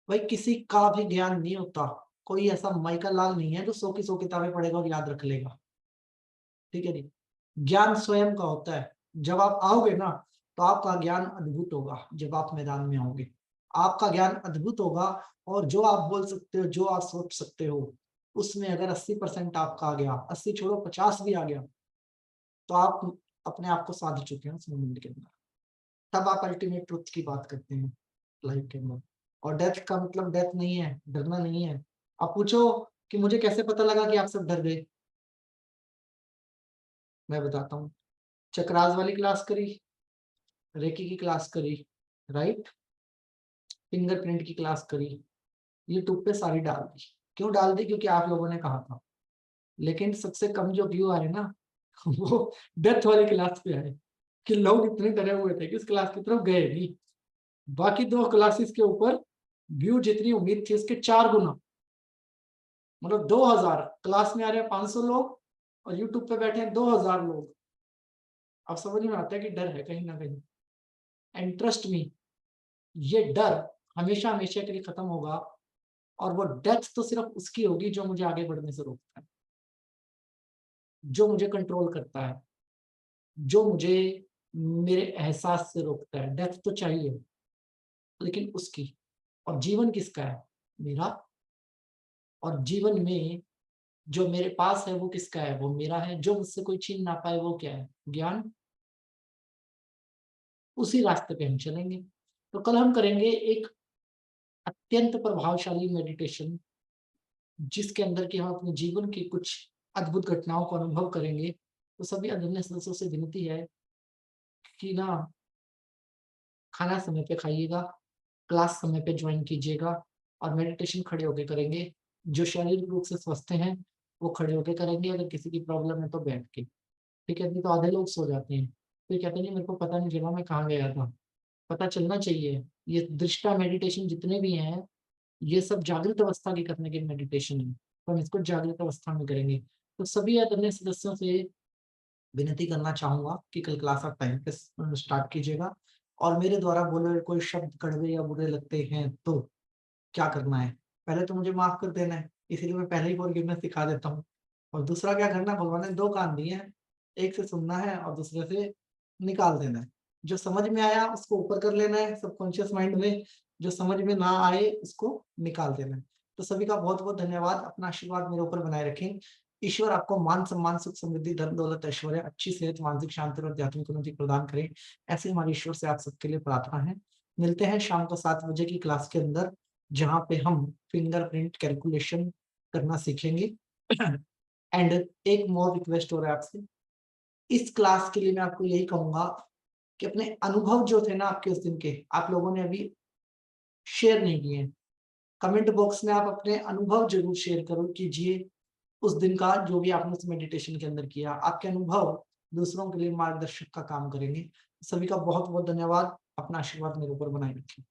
भाई किसी का भी ज्ञान नहीं होता। कोई ऐसा माइकल लाल नहीं है जो 100 की 100 किताबें पढ़ेगा और याद रख लेगा, ठीक है? नहीं, ज्ञान स्वयं का होता है। जब आप आओगे ना, तो आपका ज्ञान अद्भुत होगा। जब आप मैदान में आओगे, आपका ज्ञान अद्भुत होगा, और जो आप बोल सकते हो, जो आप सोच सकते हो, उसमें अगर 80% आपका आ गया, 80 छोड़ो 50 भी आ गया, तो आप अपने आप को साध चुके हैं उस मोमेंट के अंदर। तब आप अल्टीमेट ट्रुथ की बात करते हैं लाइफ के अंदर। और डेथ का मतलब डेथ नहीं है, डरना नहीं है। आप पूछो कि मुझे कैसे पता लगा कि आप सब डर गए? मैं बताता हूँ। चक्रास वाली क्लास करी, रेकी की क्लास करी, राइट, फिंगरप्रिंट की क्लास करी, यूट्यूब पे सारी डाल दी। क्यों डाल दी? क्योंकि आप लोगों ने कहा था। लेकिन सबसे कम जो व्यू आए ना वो डेथ वाली क्लास पे आए, कि लोग इतने डरे हुए थे कि उस क्लास की तरफ गए नहीं। बाकी 2 क्लासेस के ऊपर व्यू जितनी उम्मीद थी उसके 4 गुना, मतलब 2000। क्लास में आ रहे हैं 500 लोग और यूट्यूब पे बैठे हैं 2000 लोग। अब समझ में आता है कि डर है कहीं ना कहीं। एंड ट्रस्ट मी, ये डर हमेशा हमेशा के लिए खत्म होगा, और वो डेथ तो सिर्फ उसकी होगी जो मुझे आगे बढ़ने से रोकता है, जो मुझे कंट्रोल करता है, जो मुझे मेरे एहसास से रोकता है। डेथ तो चाहिए, लेकिन उसकी। और जीवन किसका है? मेरा। और जीवन में जो मेरे पास है वो किसका है? वो मेरा है। जो मुझसे कोई छीन ना पाए वो क्या है? ज्ञान। उसी रास्ते पे हम चलेंगे। तो कल हम करेंगे एक अत्यंत प्रभावशाली मेडिटेशन, जिसके अंदर कि हम अपने जीवन की कुछ अद्भुत घटनाओं को अनुभव करेंगे। तो सभी आदरणीय सदस्यों से विनती है कि ना, खाना समय पे खाइएगा, क्लास समय पे ज्वाइन कीजिएगा, और मेडिटेशन खड़े होके करेंगे। जो शारीरिक रूप से स्वस्थ हैं वो खड़े होके करेंगे, अगर किसी की प्रॉब्लम है तो बैठ के। ठीक है? नहीं तो आधे लोग सो जाते हैं, फिर कहते हैं नहीं मेरे को पता नहीं चला मैं कहाँ गया था। पता चलना चाहिए। ये दृष्टा मेडिटेशन जितने भी हैं, ये सब जागृत अवस्था की करने के मेडिटेशन है, तो हम इसको जागृत अवस्था में करेंगे। तो सभी आदरणीय सदस्यों से विनती करना चाहूंगा कि कल क्लास आप टाइम पे स्टार्ट कीजिएगा, और मेरे द्वारा बोले हुए कोई शब्द कड़वे या बुरे लगते हैं तो क्या करना है? पहले तो मुझे माफ कर देना है, इसीलिए मैं पहले ही फॉरगिवनेस सिखा देता हूँ। और दूसरा क्या करना है, भगवान ने 2 कान दिए हैं, एक से सुनना है और दूसरे से निकाल देना है। जो समझ में आया उसको ऊपर कर लेना है सबकॉन्शियस माइंड में, जो समझ में ना आए उसको निकाल देना है। तो सभी का बहुत बहुत धन्यवाद। अपना आशीर्वाद मेरे ऊपर बनाए रखें। ईश्वर आपको मान सम्मान सुख समृद्धि धन दौलत ऐश्वर्य अच्छी सेहत मानसिक शांति और आध्यात्मिक उन्नति प्रदान करें, ऐसे हमारे ईश्वर से आप सबके लिए प्रार्थना है। मिलते हैं शाम को 7 बजे की क्लास के अंदर, जहाँ पे हम फिंगरप्रिंट कैलकुलेशन करना सीखेंगे। एंड एक मोर रिक्वेस्ट हो रहा है आपसे, इस क्लास के लिए मैं आपको यही कहूंगा कि अपने अनुभव जो थे ना आपके उस दिन के, आप लोगों ने अभी शेयर नहीं किए। कमेंट बॉक्स में आप अपने अनुभव जरूर शेयर करो कीजिए, उस दिन का जो भी आपने उस मेडिटेशन के अंदर किया। आपके अनुभव दूसरों के लिए मार्गदर्शक का काम करेंगे। सभी का बहुत बहुत धन्यवाद। अपना आशीर्वाद मेरे ऊपर बनाए रखिए।